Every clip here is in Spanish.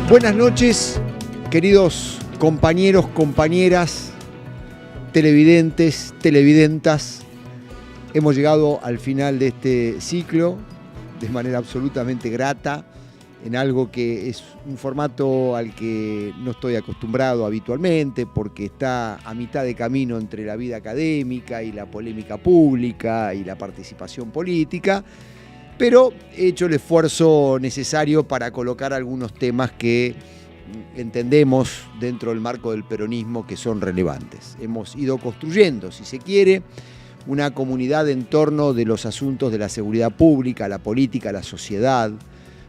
Buenas noches, queridos compañeros, compañeras, televidentes, televidentas. Hemos llegado al final de este ciclo de manera absolutamente grata, en algo que es un formato al que no estoy acostumbrado habitualmente, porque está a mitad de camino entre la vida académica y la polémica pública y la participación política, pero he hecho el esfuerzo necesario para colocar algunos temas que entendemos dentro del marco del peronismo que son relevantes. Hemos ido construyendo, si se quiere, una comunidad en torno de los asuntos de la seguridad pública, la política, la sociedad,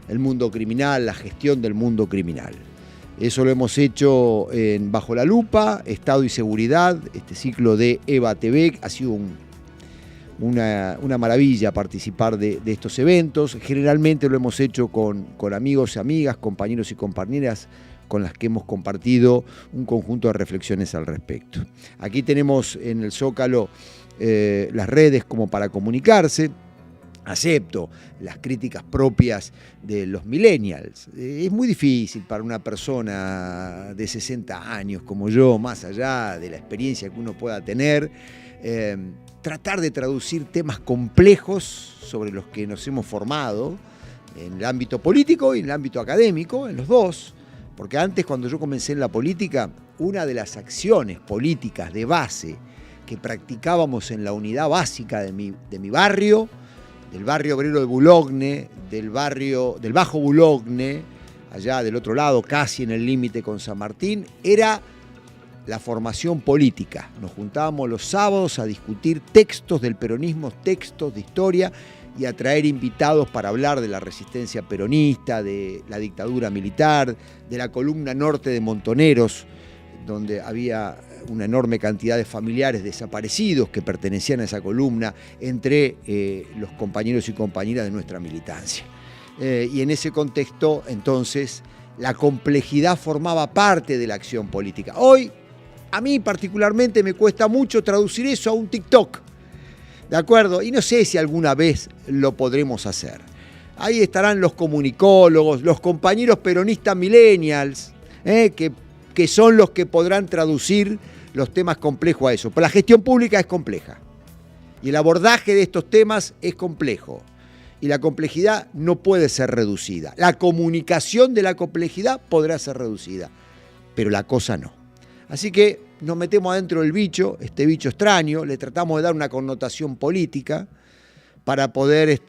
el mundo criminal, la gestión del mundo criminal. Eso lo hemos hecho en Bajo la Lupa, Estado y Seguridad, este ciclo de EVA TV. Ha sido una maravilla participar de estos eventos. Generalmente lo hemos hecho con amigos y amigas, compañeros y compañeras con las que hemos compartido un conjunto de reflexiones al respecto. Aquí tenemos en el Zócalo las redes como para comunicarse. Acepto las críticas propias de los millennials. Es muy difícil para una persona de 60 años como yo, más allá de la experiencia que uno pueda tener, tratar de traducir temas complejos sobre los que nos hemos formado en el ámbito político y en el ámbito académico, en los dos. Porque antes, cuando yo comencé en la política, una de las acciones políticas de base que practicábamos en la unidad básica de mi barrio, del barrio obrero de Boulogne, del Bajo Boulogne, allá del otro lado, casi en el límite con San Martín, era la formación política. Nos juntábamos los sábados a discutir textos del peronismo, textos de historia, y a traer invitados para hablar de la resistencia peronista, de la dictadura militar, de la columna norte de Montoneros, donde había una enorme cantidad de familiares desaparecidos que pertenecían a esa columna entre los compañeros y compañeras de nuestra militancia. Y en ese contexto, entonces, la complejidad formaba parte de la acción política. Hoy, a mí particularmente me cuesta mucho traducir eso a un TikTok, ¿de acuerdo? Y no sé si alguna vez lo podremos hacer. Ahí estarán los comunicólogos, los compañeros peronistas millennials, que son los que podrán traducir los temas complejos a eso. Pero la gestión pública es compleja. Y el abordaje de estos temas es complejo. Y la complejidad no puede ser reducida. La comunicación de la complejidad podrá ser reducida, pero la cosa no. Así que nos metemos adentro del bicho, este bicho extraño, le tratamos de dar una connotación política para poder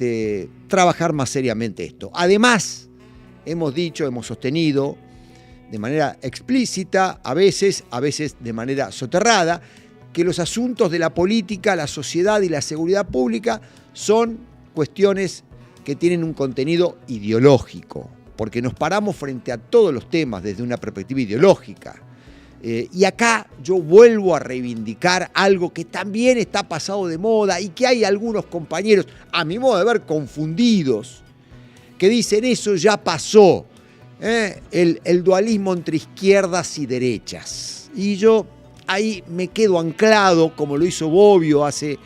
trabajar más seriamente esto. Además, hemos sostenido de manera explícita, a veces de manera soterrada, que los asuntos de la política, la sociedad y la seguridad pública son cuestiones que tienen un contenido ideológico, porque nos paramos frente a todos los temas desde una perspectiva ideológica. Y acá yo vuelvo a reivindicar algo que también está pasado de moda y que hay algunos compañeros, a mi modo de ver, confundidos, que dicen eso ya pasó. El dualismo entre izquierdas y derechas. Y yo ahí me quedo anclado, como lo hizo Bobbio hace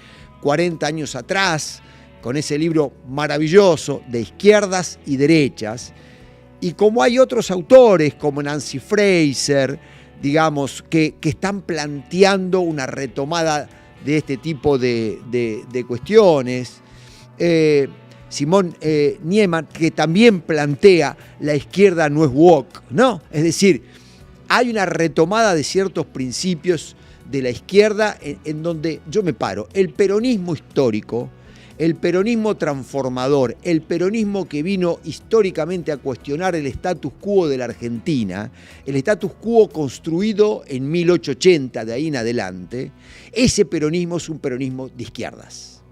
40 años atrás, con ese libro maravilloso de izquierdas y derechas. Y como hay otros autores, como Nancy Fraser, digamos, que están planteando una retomada de este tipo de cuestiones. Simón Nieman, que también plantea la izquierda no es woke, ¿no? Es decir, hay una retomada de ciertos principios de la izquierda en donde yo me paro. El peronismo histórico, el peronismo transformador, el peronismo que vino históricamente a cuestionar el status quo de la Argentina, el status quo construido en 1880, de ahí en adelante, ese peronismo es un peronismo de izquierdas.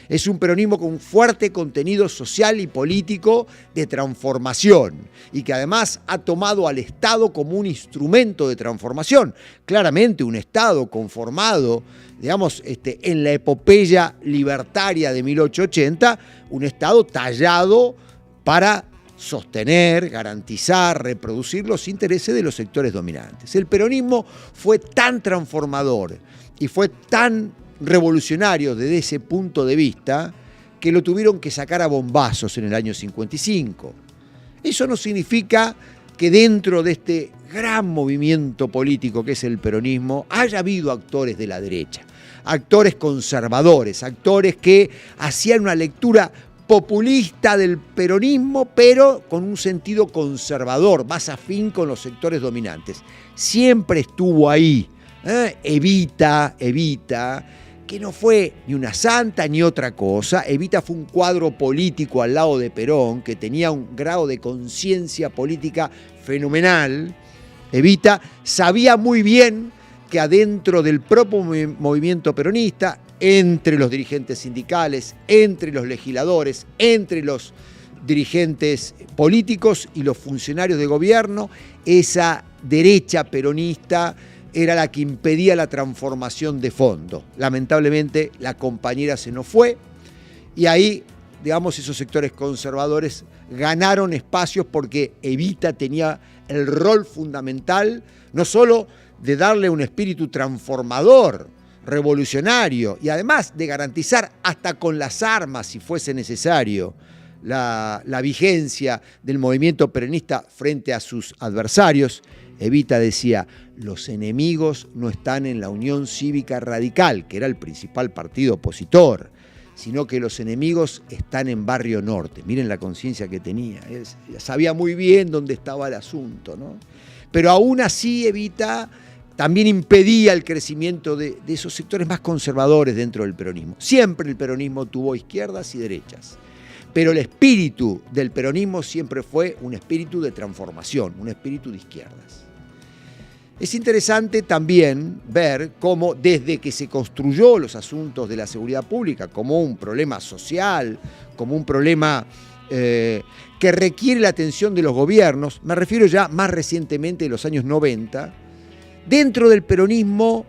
Es un peronismo con un fuerte contenido social y político de transformación y que además ha tomado al Estado como un instrumento de transformación. Claramente un Estado conformado, digamos, en la epopeya libertaria de 1880, un Estado tallado para sostener, garantizar, reproducir los intereses de los sectores dominantes. El peronismo fue tan transformador y fue tan revolucionario desde ese punto de vista que lo tuvieron que sacar a bombazos en el año 55. Eso no significa que dentro de este gran movimiento político que es el peronismo haya habido actores de la derecha, actores conservadores, actores que hacían una lectura populista del peronismo, pero con un sentido conservador, más afín con los sectores dominantes. Siempre estuvo ahí. Evita, que no fue ni una santa ni otra cosa. Evita fue un cuadro político al lado de Perón, que tenía un grado de conciencia política fenomenal. Evita sabía muy bien que adentro del propio movimiento peronista, entre los dirigentes sindicales, entre los legisladores, entre los dirigentes políticos y los funcionarios de gobierno, esa derecha peronista era la que impedía la transformación de fondo. Lamentablemente la compañera se nos fue y ahí, digamos, esos sectores conservadores ganaron espacios porque Evita tenía el rol fundamental, no solo de darle un espíritu transformador, revolucionario, y además de garantizar hasta con las armas, si fuese necesario, la vigencia del movimiento peronista frente a sus adversarios. Evita decía, los enemigos no están en la Unión Cívica Radical, que era el principal partido opositor, sino que los enemigos están en Barrio Norte. Miren la conciencia que tenía, sabía muy bien dónde estaba el asunto, ¿no? Pero aún así Evita también impedía el crecimiento de esos sectores más conservadores dentro del peronismo. Siempre el peronismo tuvo izquierdas y derechas, pero el espíritu del peronismo siempre fue un espíritu de transformación, un espíritu de izquierdas. Es interesante también ver cómo desde que se construyó los asuntos de la seguridad pública como un problema social, como un problema que requiere la atención de los gobiernos, me refiero ya más recientemente de los años 90, dentro del peronismo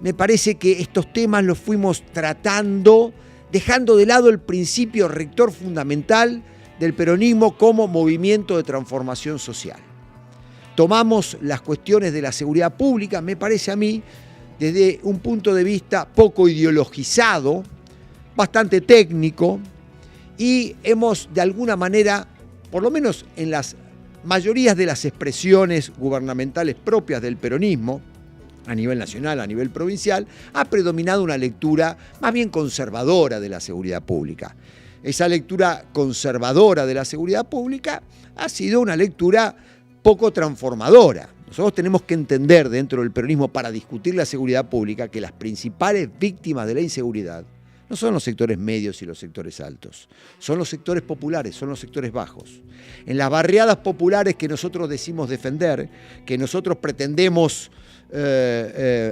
me parece que estos temas los fuimos tratando, dejando de lado el principio rector fundamental del peronismo como movimiento de transformación social. Tomamos las cuestiones de la seguridad pública, me parece a mí, desde un punto de vista poco ideologizado, bastante técnico, y hemos de alguna manera, por lo menos en las mayorías de las expresiones gubernamentales propias del peronismo, a nivel nacional, a nivel provincial, ha predominado una lectura más bien conservadora de la seguridad pública. Esa lectura conservadora de la seguridad pública ha sido una lectura poco transformadora. Nosotros tenemos que entender dentro del peronismo, para discutir la seguridad pública, que las principales víctimas de la inseguridad no son los sectores medios y los sectores altos, son los sectores populares, son los sectores bajos. En las barriadas populares que nosotros decimos defender, que nosotros pretendemos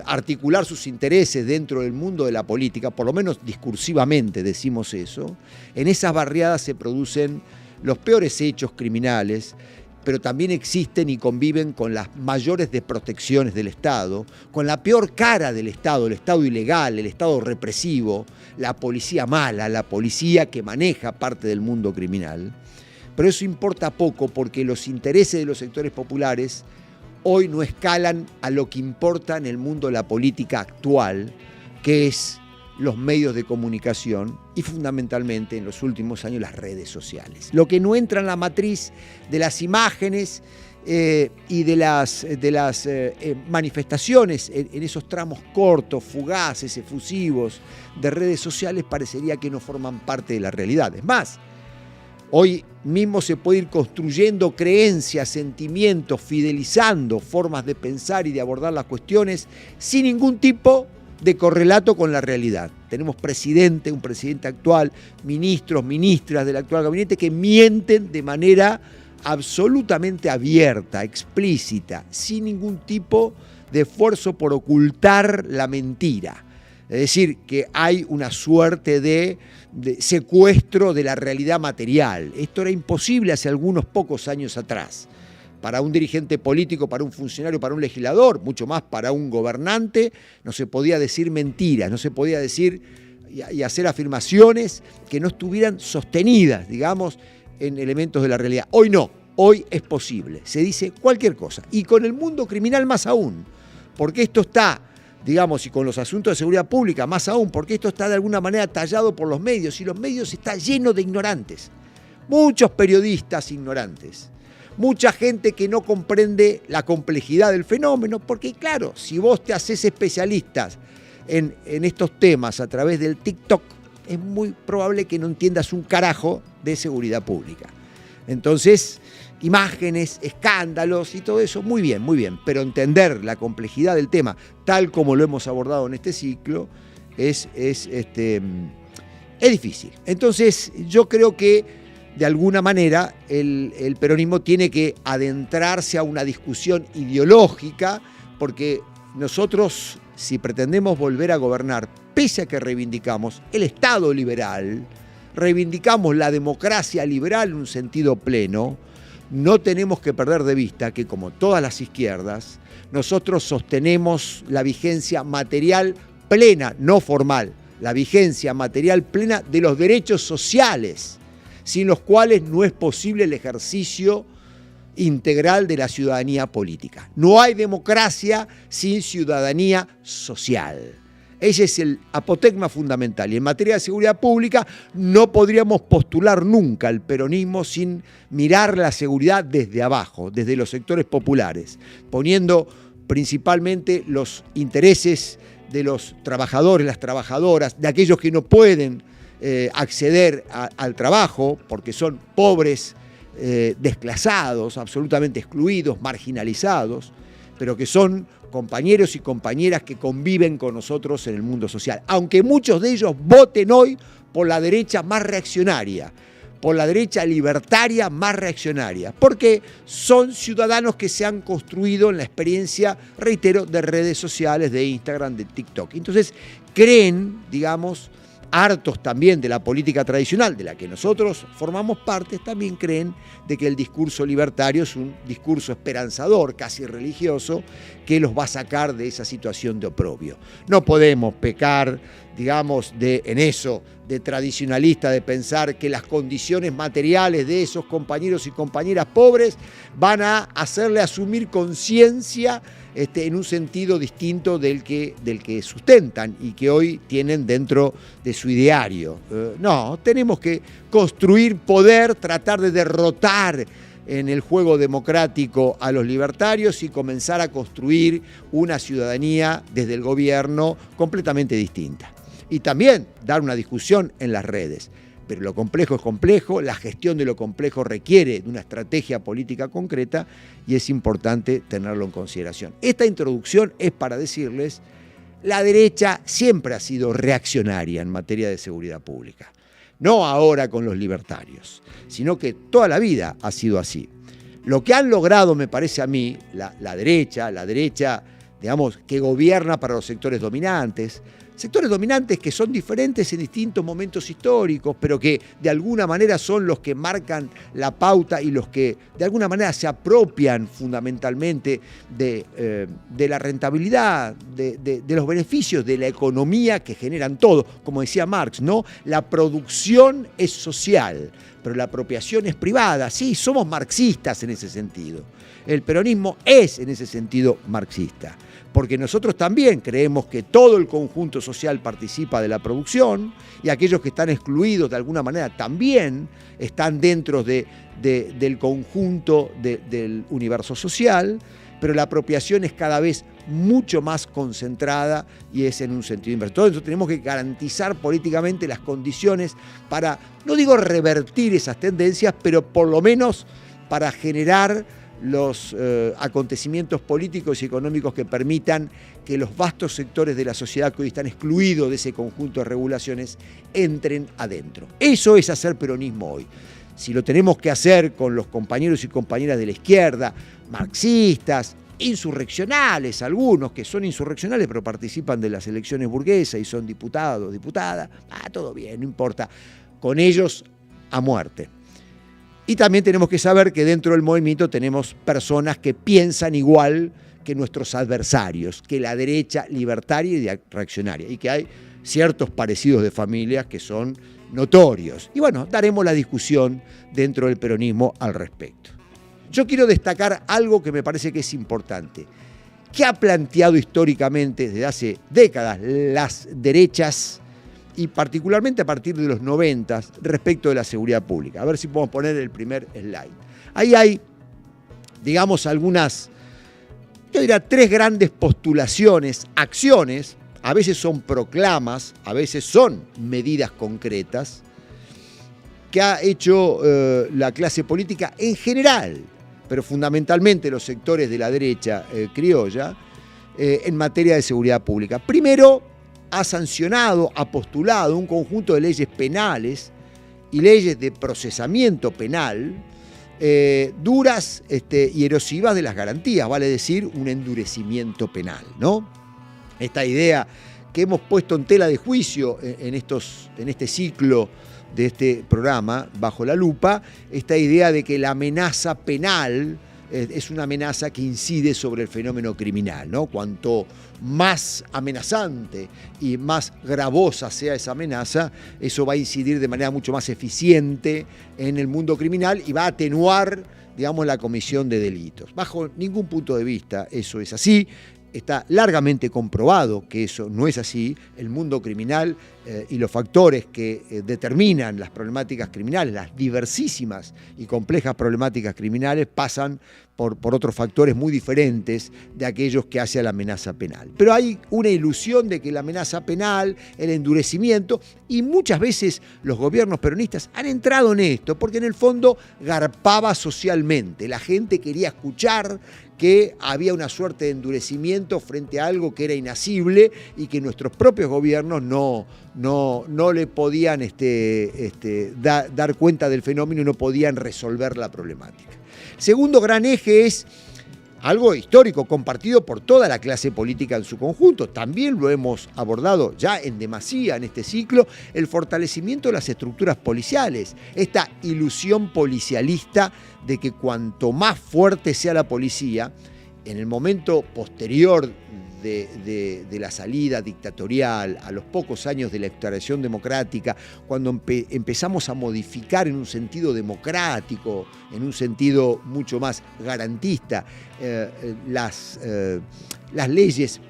articular sus intereses dentro del mundo de la política, por lo menos discursivamente decimos eso, en esas barriadas se producen los peores hechos criminales, pero también existen y conviven con las mayores desprotecciones del Estado, con la peor cara del Estado, el Estado ilegal, el Estado represivo, la policía mala, la policía que maneja parte del mundo criminal. Pero eso importa poco porque los intereses de los sectores populares hoy no escalan a lo que importa en el mundo de la política actual, que es los medios de comunicación y fundamentalmente en los últimos años las redes sociales. Lo que no entra en la matriz de las imágenes y de las manifestaciones en esos tramos cortos, fugaces, efusivos de redes sociales parecería que no forman parte de la realidad. Es más, hoy mismo se puede ir construyendo creencias, sentimientos, fidelizando formas de pensar y de abordar las cuestiones sin ningún tipo de correlato con la realidad. Tenemos un presidente actual, ministros, ministras del actual gabinete que mienten de manera absolutamente abierta, explícita, sin ningún tipo de esfuerzo por ocultar la mentira. Es decir, que hay una suerte de secuestro de la realidad material. Esto era imposible hace algunos pocos años atrás. Para un dirigente político, para un funcionario, para un legislador, mucho más para un gobernante, no se podía decir mentiras, no se podía decir y hacer afirmaciones que no estuvieran sostenidas, digamos, en elementos de la realidad. Hoy no, hoy es posible, se dice cualquier cosa. Y con el mundo criminal más aún, porque esto está, digamos, y con los asuntos de seguridad pública más aún, porque esto está de alguna manera tallado por los medios, y los medios están llenos de ignorantes, muchos periodistas ignorantes. mucha gente que no comprende la complejidad del fenómeno, porque claro, si vos te haces especialistas en estos temas a través del TikTok, es muy probable que no entiendas un carajo de seguridad pública. Entonces, imágenes, escándalos y todo eso, muy bien, pero entender la complejidad del tema, tal como lo hemos abordado en este ciclo, es difícil. Entonces, yo creo que de alguna manera el peronismo tiene que adentrarse a una discusión ideológica, porque nosotros, si pretendemos volver a gobernar, pese a que reivindicamos el Estado liberal, reivindicamos la democracia liberal en un sentido pleno, no tenemos que perder de vista que, como todas las izquierdas, nosotros sostenemos la vigencia material plena, no formal, la vigencia material plena de los derechos sociales, sin los cuales no es posible el ejercicio integral de la ciudadanía política. No hay democracia sin ciudadanía social. Ese es el apotegma fundamental. Y en materia de seguridad pública no podríamos postular nunca el peronismo sin mirar la seguridad desde abajo, desde los sectores populares, poniendo principalmente los intereses de los trabajadores, las trabajadoras, de aquellos que no pueden acceder al trabajo porque son pobres, desclasados, absolutamente excluidos, marginalizados, pero que son compañeros y compañeras que conviven con nosotros en el mundo social. Aunque muchos de ellos voten hoy por la derecha más reaccionaria, por la derecha libertaria más reaccionaria, porque son ciudadanos que se han construido en la experiencia, reitero, de redes sociales, de Instagram, de TikTok. Entonces creen, digamos, hartos también de la política tradicional de la que nosotros formamos parte, también creen de que el discurso libertario es un discurso esperanzador, casi religioso, que los va a sacar de esa situación de oprobio. No podemos pecar, digamos, en eso, de tradicionalista, de pensar que las condiciones materiales de esos compañeros y compañeras pobres van a hacerle asumir conciencia en un sentido distinto del que sustentan y que hoy tienen dentro de su ideario. No, tenemos que construir poder, tratar de derrotar en el juego democrático a los libertarios y comenzar a construir una ciudadanía desde el gobierno completamente distinta. Y también dar una discusión en las redes. Pero lo complejo es complejo, la gestión de lo complejo requiere de una estrategia política concreta y es importante tenerlo en consideración. Esta introducción es para decirles, la derecha siempre ha sido reaccionaria en materia de seguridad pública. No ahora con los libertarios, sino que toda la vida ha sido así. Lo que han logrado, me parece a mí, la derecha, digamos, que gobierna para los sectores dominantes que son diferentes en distintos momentos históricos, pero que de alguna manera son los que marcan la pauta y los que de alguna manera se apropian fundamentalmente de la rentabilidad, de los beneficios de la economía que generan todo. Como decía Marx, ¿no? La producción es social, pero la apropiación es privada. Sí, somos marxistas en ese sentido. El peronismo es en ese sentido marxista, porque nosotros también creemos que todo el conjunto social participa de la producción y aquellos que están excluidos de alguna manera también están dentro del conjunto del universo social, pero la apropiación es cada vez mucho más concentrada y es en un sentido inverso. Entonces tenemos que garantizar políticamente las condiciones para, no digo revertir esas tendencias, pero por lo menos para generar los acontecimientos políticos y económicos que permitan que los vastos sectores de la sociedad que hoy están excluidos de ese conjunto de regulaciones entren adentro. Eso es hacer peronismo hoy. Si lo tenemos que hacer con los compañeros y compañeras de la izquierda, marxistas, insurreccionales, algunos que son insurreccionales pero participan de las elecciones burguesas y son diputados, diputadas, todo bien, no importa, con ellos a muerte. Y también tenemos que saber que dentro del movimiento tenemos personas que piensan igual que nuestros adversarios, que la derecha libertaria y reaccionaria, y que hay ciertos parecidos de familias que son notorios. Y bueno, daremos la discusión dentro del peronismo al respecto. Yo quiero destacar algo que me parece que es importante, que ha planteado históricamente desde hace décadas las derechas y particularmente a partir de los 90 respecto de la seguridad pública. A ver si podemos poner el primer slide. Ahí hay digamos, algunas, yo diría, 3 grandes postulaciones, acciones, a veces son proclamas, a veces son medidas concretas, que ha hecho la clase política en general, pero fundamentalmente los sectores de la derecha criolla, en materia de seguridad pública. Primero, ha sancionado, ha postulado un conjunto de leyes penales y leyes de procesamiento penal duras y erosivas de las garantías, vale decir, un endurecimiento penal, ¿no? Esta idea que hemos puesto en tela de juicio en este ciclo de este programa, Bajo la Lupa, esta idea de que la amenaza penal es una amenaza que incide sobre el fenómeno criminal, ¿no? Cuanto más amenazante y más gravosa sea esa amenaza, eso va a incidir de manera mucho más eficiente en el mundo criminal y va a atenuar, digamos, la comisión de delitos. Bajo ningún punto de vista eso es así. Está largamente comprobado que eso no es así. El mundo criminal y los factores que determinan las problemáticas criminales, las diversísimas y complejas problemáticas criminales, pasan por otros factores muy diferentes de aquellos que hace a la amenaza penal. Pero hay una ilusión de que la amenaza penal, el endurecimiento, y muchas veces los gobiernos peronistas han entrado en esto porque en el fondo garpaba socialmente. La gente quería escuchar que había una suerte de endurecimiento frente a algo que era inasible y que nuestros propios gobiernos no le podían dar cuenta del fenómeno y no podían resolver la problemática. Segundo gran eje es algo histórico, compartido por toda la clase política en su conjunto. También lo hemos abordado ya en demasía en este ciclo, el fortalecimiento de las estructuras policiales. Esta ilusión policialista de que cuanto más fuerte sea la policía, en el momento posterior de la salida dictatorial, a los pocos años de la instauración democrática, cuando empezamos a modificar en un sentido democrático, en un sentido mucho más garantista, las leyes,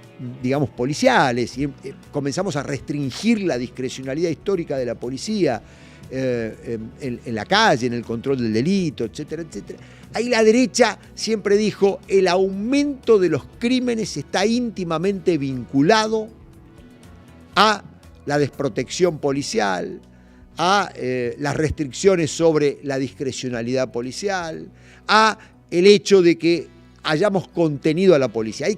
digamos, policiales, y comenzamos a restringir la discrecionalidad histórica de la policía en la calle, en el control del delito, etcétera, etcétera. Ahí la derecha siempre dijo: el aumento de los crímenes está íntimamente vinculado a la desprotección policial, a las restricciones sobre la discrecionalidad policial, a el hecho de que hayamos contenido a la policía.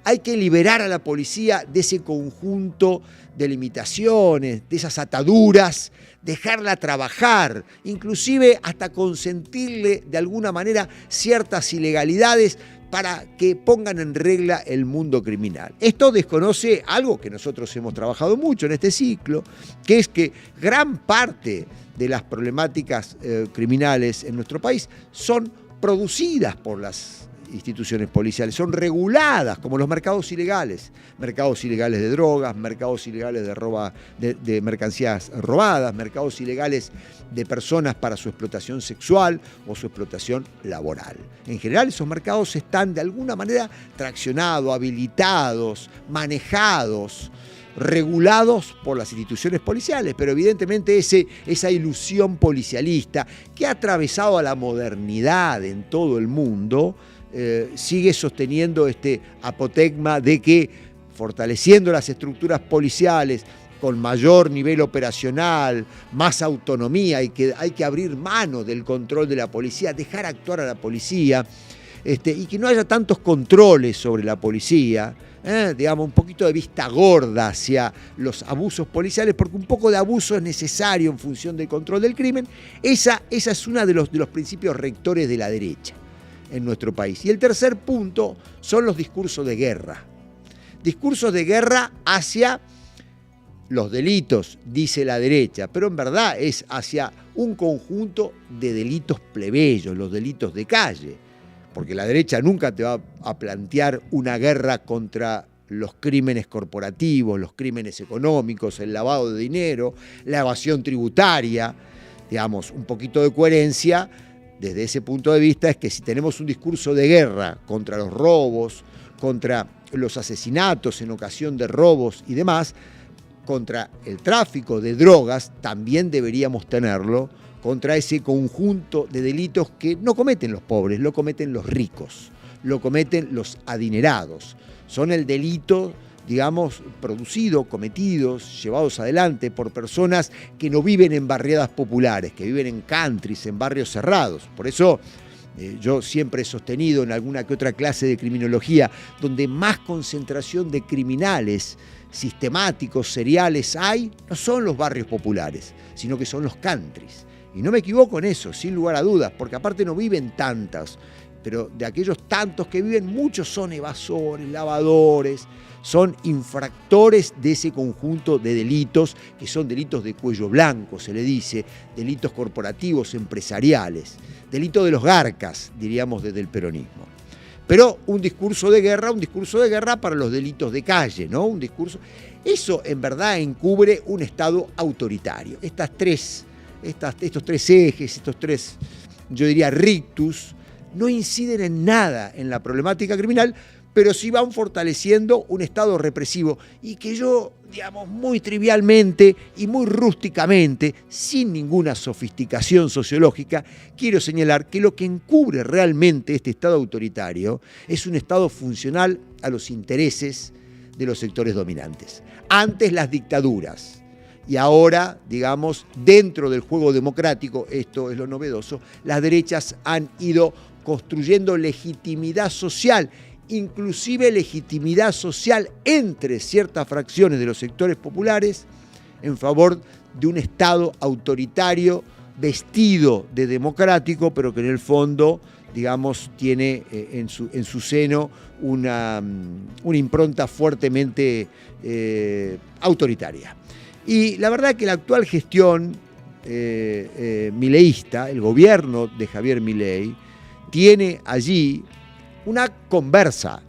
Hay que liberar a la policía de ese conjunto de limitaciones, de esas ataduras, dejarla trabajar, inclusive hasta consentirle de alguna manera ciertas ilegalidades para que pongan en regla el mundo criminal. Esto desconoce algo que nosotros hemos trabajado mucho en este ciclo, que es que gran parte de las problemáticas criminales en nuestro país son producidas por las instituciones policiales, son reguladas, como los mercados ilegales de drogas, mercados ilegales de mercancías robadas, mercados ilegales de personas para su explotación sexual o su explotación laboral. En general, esos mercados están de alguna manera traccionados, habilitados, manejados, regulados por las instituciones policiales, pero evidentemente esa ilusión policialista que ha atravesado a la modernidad en todo el mundo sigue sosteniendo este apotegma de que fortaleciendo las estructuras policiales con mayor nivel operacional, más autonomía, y que hay que abrir mano del control de la policía, dejar actuar a la policía, y que no haya tantos controles sobre la policía, digamos, un poquito de vista gorda hacia los abusos policiales, porque un poco de abuso es necesario en función del control del crimen. Esa es una de los principios rectores de la derecha en nuestro país. Y el tercer punto son los discursos de guerra. Discursos de guerra hacia los delitos, dice la derecha, pero en verdad es hacia un conjunto de delitos plebeyos, los delitos de calle, porque la derecha nunca te va a plantear una guerra contra los crímenes corporativos, los crímenes económicos, el lavado de dinero, la evasión tributaria. Digamos, un poquito de coherencia desde ese punto de vista es que si tenemos un discurso de guerra contra los robos, contra los asesinatos en ocasión de robos y demás, contra el tráfico de drogas, también deberíamos tenerlo contra ese conjunto de delitos que no cometen los pobres, lo cometen los ricos, lo cometen los adinerados. Son el delito, digamos, producido, cometidos, llevados adelante por personas que no viven en barriadas populares, que viven en countries, en barrios cerrados. Por eso yo siempre he sostenido en alguna que otra clase de criminología, donde más concentración de criminales sistemáticos, seriales hay, no son los barrios populares, sino que son los countries. Y no me equivoco en eso, sin lugar a dudas, porque aparte no viven tantas, pero de aquellos tantos que viven, muchos son evasores, lavadores, son infractores de ese conjunto de delitos, que son delitos de cuello blanco, se le dice, delitos corporativos, empresariales, delito de los garcas, diríamos desde el peronismo. Pero un discurso de guerra para los delitos de calle, ¿no? Un discurso. Eso en verdad encubre un Estado autoritario. Estos tres ejes, estos tres, yo diría, rictus, no inciden en nada en la problemática criminal, pero sí van fortaleciendo un Estado represivo y que yo, digamos, muy trivialmente y muy rústicamente, sin ninguna sofisticación sociológica, quiero señalar que lo que encubre realmente este Estado autoritario es un Estado funcional a los intereses de los sectores dominantes. Antes las dictaduras. Y ahora, digamos, dentro del juego democrático, esto es lo novedoso, las derechas han ido construyendo legitimidad social, inclusive legitimidad social entre ciertas fracciones de los sectores populares en favor de un Estado autoritario vestido de democrático, pero que en el fondo, digamos, tiene en su seno una impronta fuertemente autoritaria. Y la verdad que la actual gestión mileísta, el gobierno de Javier Milei, tiene allí una conversa,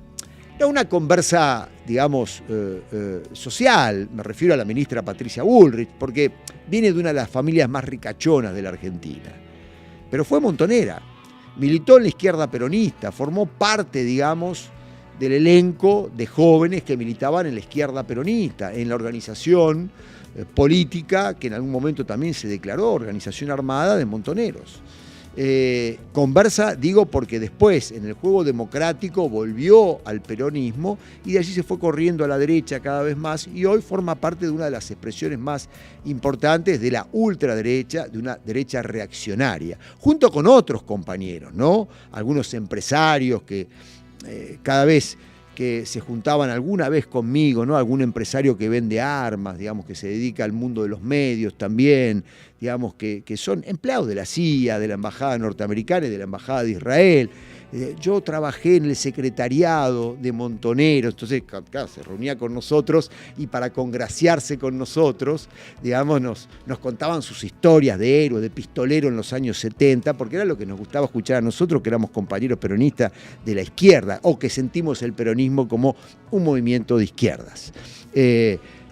no una conversa, digamos, social, me refiero a la ministra Patricia Bullrich, porque viene de una de las familias más ricachonas de la Argentina, pero fue montonera, militó en la izquierda peronista, formó parte, digamos, del elenco de jóvenes que militaban en la izquierda peronista, en la organización política que en algún momento también se declaró organización armada de montoneros. Conversa, digo, porque después en el juego democrático volvió al peronismo y de allí se fue corriendo a la derecha cada vez más y hoy forma parte de una de las expresiones más importantes de la ultraderecha, de una derecha reaccionaria, junto con otros compañeros, ¿no? Algunos empresarios que cada vez que se juntaban alguna vez conmigo, ¿no? Algún empresario que vende armas, digamos, que se dedica al mundo de los medios también, digamos, que son empleados de la CIA, de la Embajada Norteamericana y de la Embajada de Israel. Yo trabajé en el secretariado de Montoneros, entonces claro, se reunía con nosotros y para congraciarse con nosotros, digamos, nos contaban sus historias de héroe, de pistolero en los años 70, porque era lo que nos gustaba escuchar a nosotros, que éramos compañeros peronistas de la izquierda, o que sentimos el peronismo como un movimiento de izquierdas.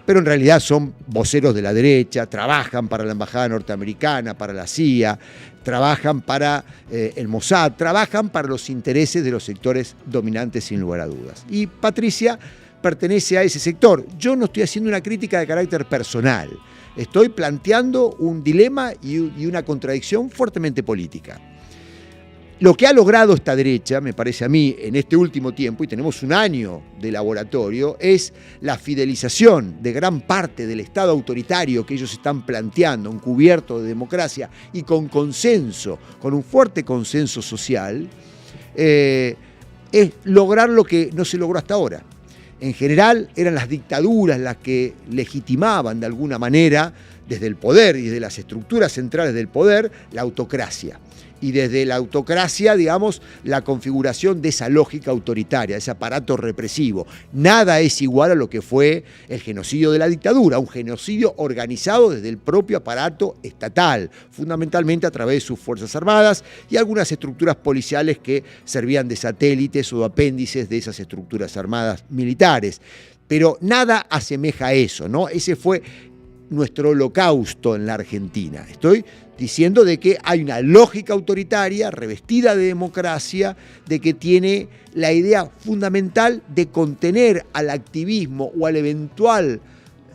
Pero en realidad son voceros de la derecha, trabajan para la Embajada Norteamericana, para la CIA, trabajan para el Mossad, trabajan para los intereses de los sectores dominantes sin lugar a dudas. Y Patricia pertenece a ese sector. Yo no estoy haciendo una crítica de carácter personal, estoy planteando un dilema y una contradicción fuertemente política. Lo que ha logrado esta derecha, me parece a mí, en este último tiempo, y tenemos un año de laboratorio, es la fidelización de gran parte del Estado autoritario que ellos están planteando, encubierto de democracia y con consenso, con un fuerte consenso social, es lograr lo que no se logró hasta ahora. En general eran las dictaduras las que legitimaban de alguna manera, desde el poder y desde las estructuras centrales del poder, la autocracia. Y desde la autocracia, digamos, la configuración de esa lógica autoritaria, ese aparato represivo. Nada es igual a lo que fue el genocidio de la dictadura, un genocidio organizado desde el propio aparato estatal, fundamentalmente a través de sus Fuerzas Armadas y algunas estructuras policiales que servían de satélites o de apéndices de esas estructuras armadas militares. Pero nada asemeja a eso, ¿no? Ese fue nuestro holocausto en la Argentina. Estoy diciendo de que hay una lógica autoritaria revestida de democracia, de que tiene la idea fundamental de contener al activismo o al eventual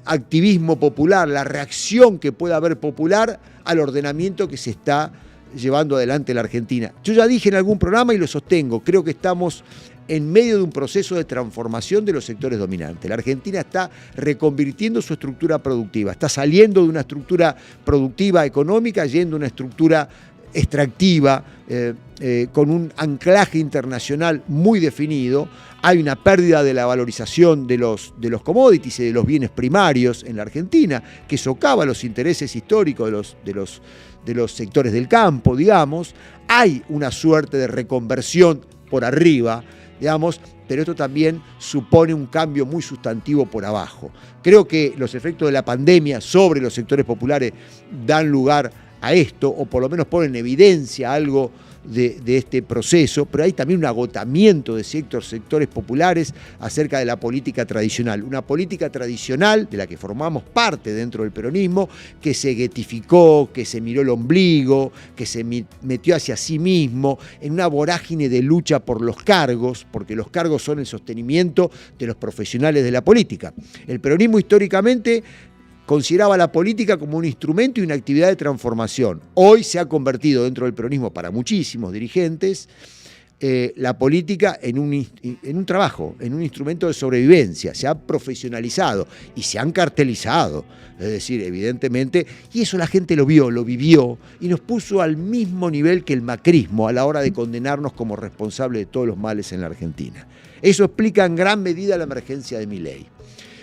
activismo popular, la reacción que pueda haber popular al ordenamiento que se está llevando adelante en la Argentina. Yo ya dije en algún programa y lo sostengo, creo que estamos en medio de un proceso de transformación de los sectores dominantes. La Argentina está reconvirtiendo su estructura productiva, está saliendo de una estructura productiva económica, yendo a una estructura extractiva, con un anclaje internacional muy definido. Hay una pérdida de la valorización de los commodities y de los bienes primarios en la Argentina, que socava los intereses históricos de los sectores del campo, digamos. Hay una suerte de reconversión por arriba, digamos, pero esto también supone un cambio muy sustantivo por abajo. Creo que los efectos de la pandemia sobre los sectores populares dan lugar a esto, o por lo menos ponen en evidencia algo de este proceso, pero hay también un agotamiento de ciertos sectores populares acerca de la política tradicional. Una política tradicional de la que formamos parte dentro del peronismo, que se guetificó, que se miró el ombligo, que se metió hacia sí mismo en una vorágine de lucha por los cargos, porque los cargos son el sostenimiento de los profesionales de la política. El peronismo históricamente consideraba la política como un instrumento y una actividad de transformación. Hoy se ha convertido dentro del peronismo, para muchísimos dirigentes, la política en un trabajo, en un instrumento de sobrevivencia. Se ha profesionalizado y se han cartelizado, es decir, evidentemente, y eso la gente lo vio, lo vivió, y nos puso al mismo nivel que el macrismo a la hora de condenarnos como responsables de todos los males en la Argentina. Eso explica en gran medida la emergencia de Milei.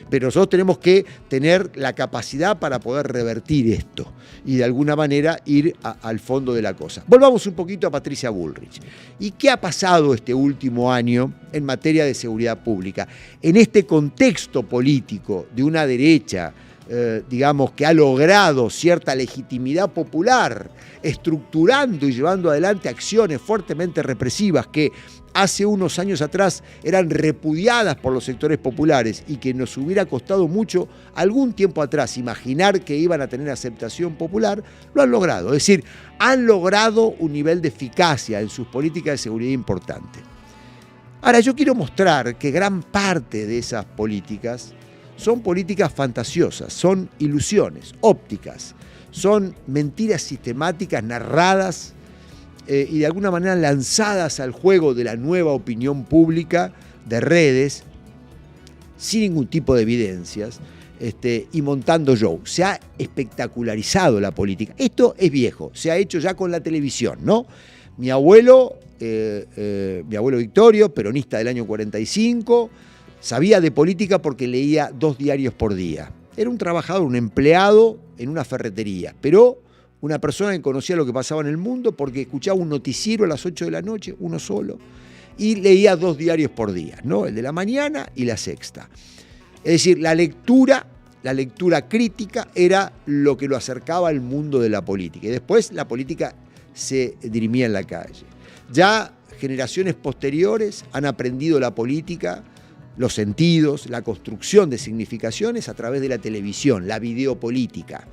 Pero nosotros tenemos que tener la capacidad para poder revertir esto y de alguna manera ir al fondo de la cosa. Volvamos un poquito a Patricia Bullrich. ¿Y qué ha pasado este último año en materia de seguridad pública? En este contexto político de una derecha, digamos, que ha logrado cierta legitimidad popular, estructurando y llevando adelante acciones fuertemente represivas que hace unos años atrás eran repudiadas por los sectores populares y que nos hubiera costado mucho algún tiempo atrás imaginar que iban a tener aceptación popular, lo han logrado. Es decir, han logrado un nivel de eficacia en sus políticas de seguridad importante. Ahora, yo quiero mostrar que gran parte de esas políticas son políticas fantasiosas, son ilusiones, ópticas, son mentiras sistemáticas narradas y de alguna manera lanzadas al juego de la nueva opinión pública de redes, sin ningún tipo de evidencias, y montando show. Se ha espectacularizado la política. Esto es viejo, se ha hecho ya con la televisión, ¿no? Mi abuelo Victorio, peronista del año 45, sabía de política porque leía 2 diarios por día. Era un trabajador, un empleado en una ferretería, pero una persona que conocía lo que pasaba en el mundo porque escuchaba un noticiero a las 8 de la noche, uno solo, y leía 2 diarios por día, ¿no? El de La Mañana y La Sexta. Es decir, la lectura crítica era lo que lo acercaba al mundo de la política. Y después la política se dirimía en la calle. Ya generaciones posteriores han aprendido la política, los sentidos, la construcción de significaciones a través de la televisión, la videopolítica.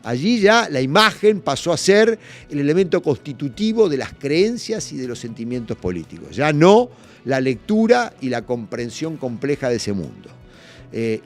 Allí ya la imagen pasó a ser el elemento constitutivo de las creencias y de los sentimientos políticos, ya no la lectura y la comprensión compleja de ese mundo.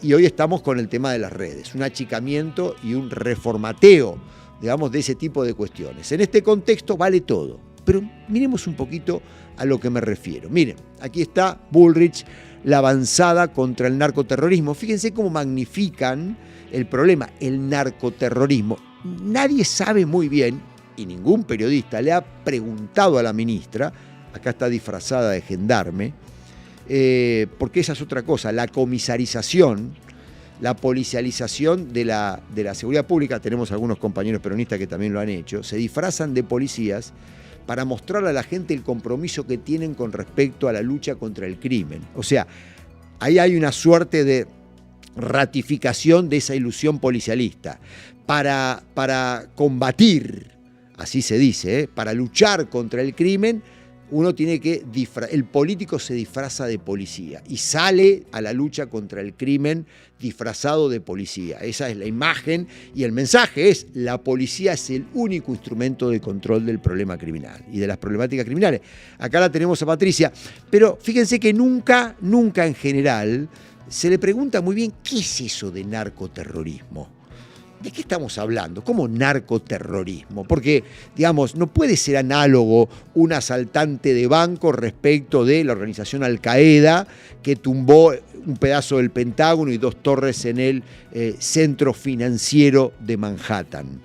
Y hoy estamos con el tema de las redes, un achicamiento y un reformateo, digamos, de ese tipo de cuestiones. En este contexto vale todo, pero miremos un poquito a lo que me refiero. Miren, aquí está Bullrich, la avanzada contra el narcoterrorismo. Fíjense cómo magnifican el problema, el narcoterrorismo. Nadie sabe muy bien, y ningún periodista le ha preguntado a la ministra, acá está disfrazada de gendarme, porque esa es otra cosa, la comisarización, la policialización de la seguridad pública. Tenemos algunos compañeros peronistas que también lo han hecho, se disfrazan de policías para mostrarle a la gente el compromiso que tienen con respecto a la lucha contra el crimen. O sea, ahí hay una suerte de ratificación de esa ilusión policialista. Para combatir, así se dice, para luchar contra el crimen, uno tiene que el político se disfraza de policía y sale a la lucha contra el crimen disfrazado de policía. Esa es la imagen y el mensaje es: la policía es el único instrumento de control del problema criminal y de las problemáticas criminales. Acá la tenemos a Patricia, pero fíjense que nunca en general se le pregunta muy bien, ¿qué es eso de narcoterrorismo? ¿De qué estamos hablando? ¿Cómo narcoterrorismo? Porque, digamos, no puede ser análogo un asaltante de banco respecto de la organización Al-Qaeda que tumbó un pedazo del Pentágono y 2 torres en el centro financiero de Manhattan.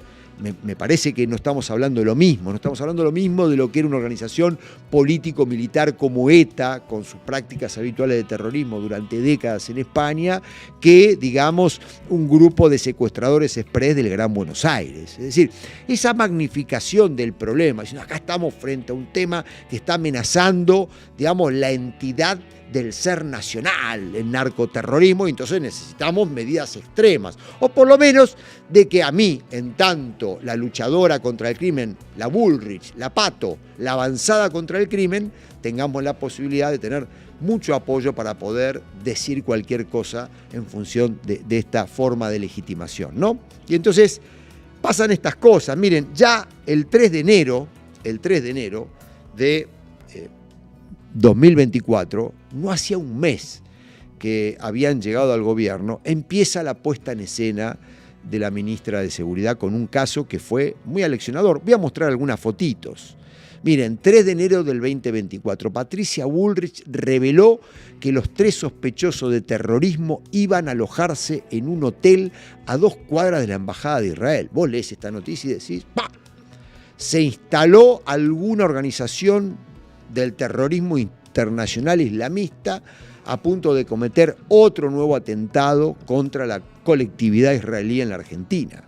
Me parece que no estamos hablando de lo mismo, no estamos hablando de lo mismo de lo que era una organización político-militar como ETA, con sus prácticas habituales de terrorismo durante décadas en España, que, digamos, un grupo de secuestradores express del Gran Buenos Aires. Es decir, esa magnificación del problema, diciendo acá estamos frente a un tema que está amenazando, digamos, la entidad del ser nacional, el narcoterrorismo, y entonces necesitamos medidas extremas, o por lo menos de que a mí, en tanto la luchadora contra el crimen, la Bullrich, la Pato, la avanzada contra el crimen, tengamos la posibilidad de tener mucho apoyo para poder decir cualquier cosa en función de esta forma de legitimación, ¿no? Y entonces pasan estas cosas. Miren, ya el 3 de enero de 2024, no hacía un mes que habían llegado al gobierno, empieza la puesta en escena de la ministra de Seguridad con un caso que fue muy aleccionador. Voy a mostrar algunas fotitos. Miren, 3 de enero del 2024, Patricia Bullrich reveló que los 3 sospechosos de terrorismo iban a alojarse en un hotel a 2 cuadras de la Embajada de Israel. Vos lees esta noticia y decís, ¡pah! Se instaló alguna organización del terrorismo internacional islamista a punto de cometer otro nuevo atentado contra la colectividad israelí en la Argentina.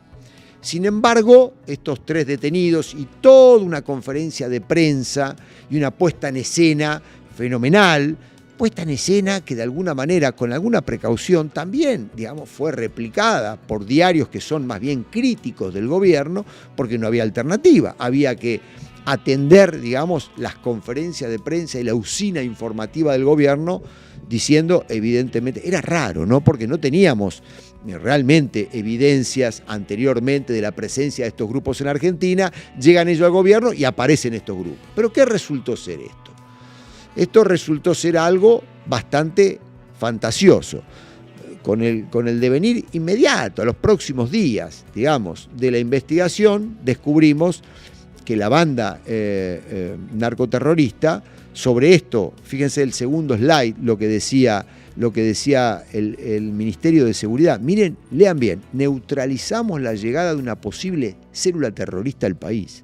Sin embargo, estos 3 detenidos y toda una conferencia de prensa y una puesta en escena fenomenal, puesta en escena que de alguna manera, con alguna precaución, también, digamos, fue replicada por diarios que son más bien críticos del gobierno, porque no había alternativa, había que atender, digamos, las conferencias de prensa y la usina informativa del gobierno, diciendo, evidentemente, era raro, ¿no? Porque no teníamos realmente evidencias anteriormente de la presencia de estos grupos en Argentina, llegan ellos al gobierno y aparecen estos grupos. ¿Pero qué resultó ser esto? Esto resultó ser algo bastante fantasioso. Con el devenir inmediato, a los próximos días, digamos, de la investigación, descubrimos que la banda narcoterrorista, sobre esto, fíjense el segundo slide, lo que decía el Ministerio de Seguridad. Miren, lean bien, neutralizamos la llegada de una posible célula terrorista al país.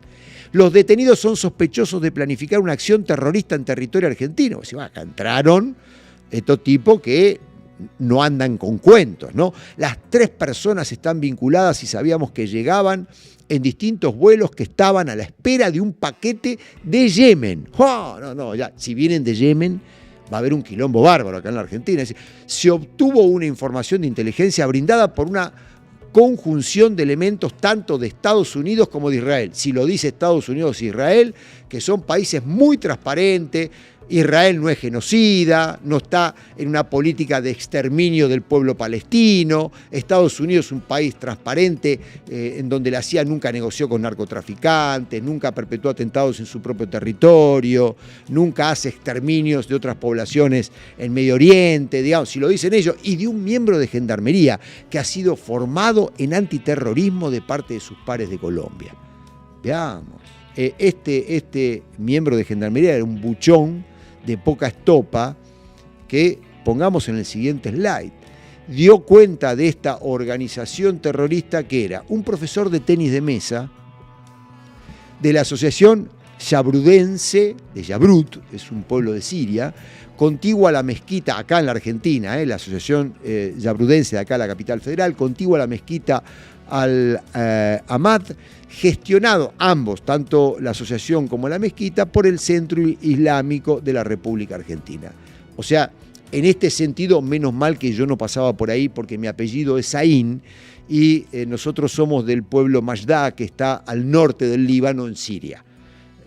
Los detenidos son sospechosos de planificar una acción terrorista en territorio argentino. O sea, acá entraron estos tipos que no andan con cuentos, ¿no? Las 3 personas están vinculadas y sabíamos que llegaban en distintos vuelos que estaban a la espera de un paquete de Yemen. ¡Oh! No, ya, si vienen de Yemen va a haber un quilombo bárbaro acá en la Argentina. Es decir, se obtuvo una información de inteligencia brindada por una conjunción de elementos tanto de Estados Unidos como de Israel. Si lo dice Estados Unidos e Israel, que son países muy transparentes. Israel no es genocida, no está en una política de exterminio del pueblo palestino. Estados Unidos es un país transparente en donde la CIA nunca negoció con narcotraficantes, nunca perpetuó atentados en su propio territorio, nunca hace exterminios de otras poblaciones en Medio Oriente, digamos, si lo dicen ellos, y de un miembro de Gendarmería que ha sido formado en antiterrorismo de parte de sus pares de Colombia. Veamos, este miembro de Gendarmería era un buchón de poca estopa que, pongamos en el siguiente slide, dio cuenta de esta organización terrorista que era un profesor de tenis de mesa de la asociación Yabrudense, de Yabrut, es un pueblo de Siria, contigua a la mezquita, acá en la Argentina, la asociación Yabrudense de acá, la capital federal, contigua a la mezquita Al-Ahmad, gestionado ambos, tanto la asociación como la mezquita, por el Centro Islámico de la República Argentina. O sea, en este sentido, menos mal que yo no pasaba por ahí porque mi apellido es Saín y nosotros somos del pueblo Majda, que está al norte del Líbano, en Siria.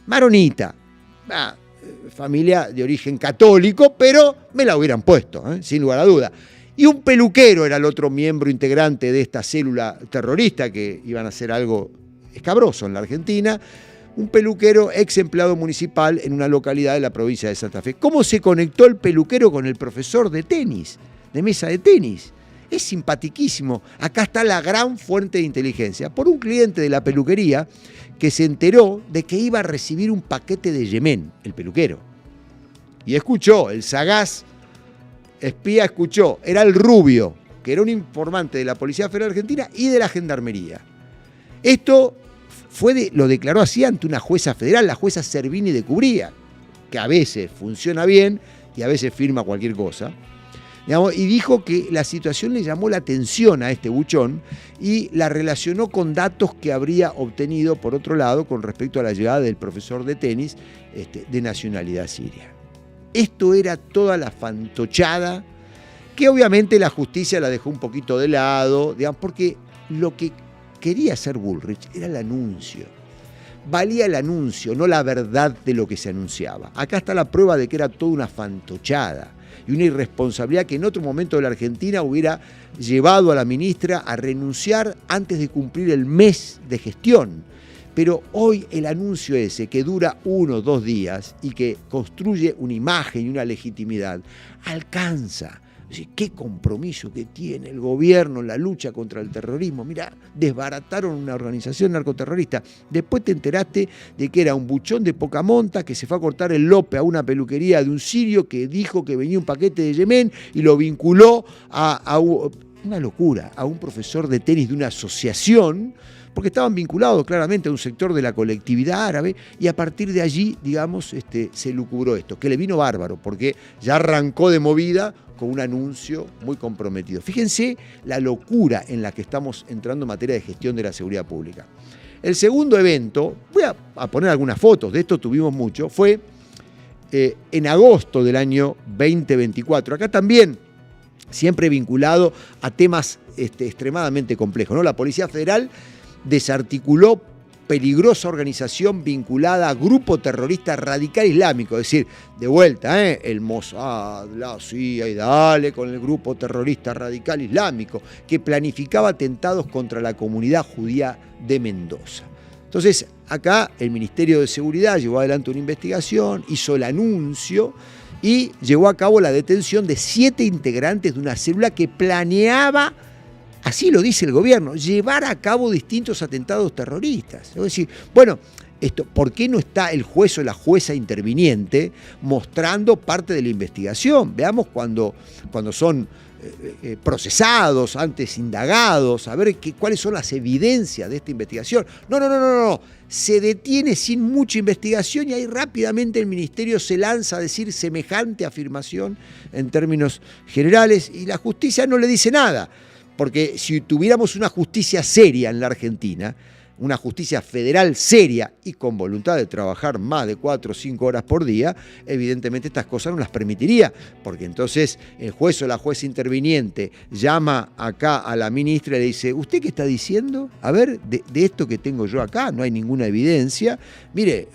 Maronita, familia de origen católico, pero me la hubieran puesto, sin lugar a duda. Y un peluquero era el otro miembro integrante de esta célula terrorista, que iban a hacer algo escabroso en la Argentina, un peluquero ex empleado municipal en una localidad de la provincia de Santa Fe. ¿Cómo se conectó el peluquero con el profesor de tenis de mesa de tenis. Es simpatiquísimo. Acá está la gran fuente de inteligencia. Por un cliente de la peluquería que se enteró de que iba a recibir un paquete de Yemen, el peluquero. Y escuchó, el sagaz espía escuchó, era el Rubio, que era un informante de la Policía Federal Argentina y de la Gendarmería. Esto lo declaró así ante una jueza federal, la jueza Servini de Cubría, que a veces funciona bien y a veces firma cualquier cosa. Digamos, y dijo que la situación le llamó la atención a este buchón y la relacionó con datos que habría obtenido, por otro lado, con respecto a la llegada del profesor de tenis de nacionalidad siria. Esto era toda la fantochada que obviamente la justicia la dejó un poquito de lado, digamos, porque lo que quería hacer Bullrich era el anuncio. Valía el anuncio, no la verdad de lo que se anunciaba. Acá está la prueba de que era toda una fantochada y una irresponsabilidad que en otro momento de la Argentina hubiera llevado a la ministra a renunciar antes de cumplir el mes de gestión. Pero hoy el anuncio ese, que dura 1 o 2 días y que construye una imagen y una legitimidad, alcanza. ¿Qué compromiso que tiene el gobierno en la lucha contra el terrorismo? Mirá, desbarataron una organización narcoterrorista. Después te enteraste de que era un buchón de poca monta que se fue a cortar el lope a una peluquería de un sirio que dijo que venía un paquete de Yemen y lo vinculó a una locura, a un profesor de tenis de una asociación, porque estaban vinculados claramente a un sector de la colectividad árabe, y a partir de allí, digamos, se lucubró esto, que le vino bárbaro, porque ya arrancó de movida con un anuncio muy comprometido. Fíjense la locura en la que estamos entrando en materia de gestión de la seguridad pública. El segundo evento, voy a poner algunas fotos, de esto tuvimos mucho, fue en agosto del año 2024. Acá también, siempre vinculado a temas extremadamente complejos, ¿no? La Policía Federal desarticuló peligrosa organización vinculada a grupo terrorista radical islámico, es decir, de vuelta, el Mossad, la CIA, y dale con el grupo terrorista radical islámico, que planificaba atentados contra la comunidad judía de Mendoza. Entonces, acá el Ministerio de Seguridad llevó adelante una investigación, hizo el anuncio y llevó a cabo la detención de 7 integrantes de una célula que planeaba, así lo dice el gobierno, llevar a cabo distintos atentados terroristas. Es decir, bueno, ¿por qué no está el juez o la jueza interviniente mostrando parte de la investigación? Veamos cuando son procesados, antes indagados, a ver cuáles son las evidencias de esta investigación. No. Se detiene sin mucha investigación y ahí rápidamente el ministerio se lanza a decir semejante afirmación en términos generales y la justicia no le dice nada. Porque si tuviéramos una justicia seria en la Argentina, una justicia federal seria y con voluntad de trabajar más de 4 o 5 horas por día, evidentemente estas cosas no las permitiría, porque entonces el juez o la jueza interviniente llama acá a la ministra y le dice, ¿usted qué está diciendo? A ver, de esto que tengo yo acá, no hay ninguna evidencia. Mire,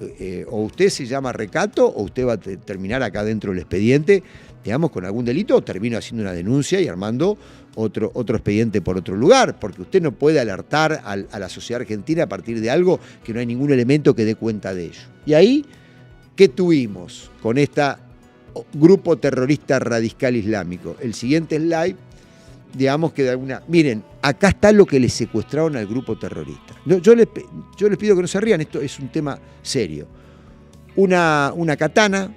o usted se llama recato o usted va a terminar acá dentro del expediente, digamos, con algún delito, o termino haciendo una denuncia y armando otro expediente por otro lugar, porque usted no puede alertar a la sociedad argentina a partir de algo que no hay ningún elemento que dé cuenta de ello. Y ahí, ¿qué tuvimos con este grupo terrorista radical islámico? El siguiente slide, digamos que de alguna... Miren, acá está lo que le secuestraron al grupo terrorista. Yo les pido que no se rían, esto es un tema serio. Una katana,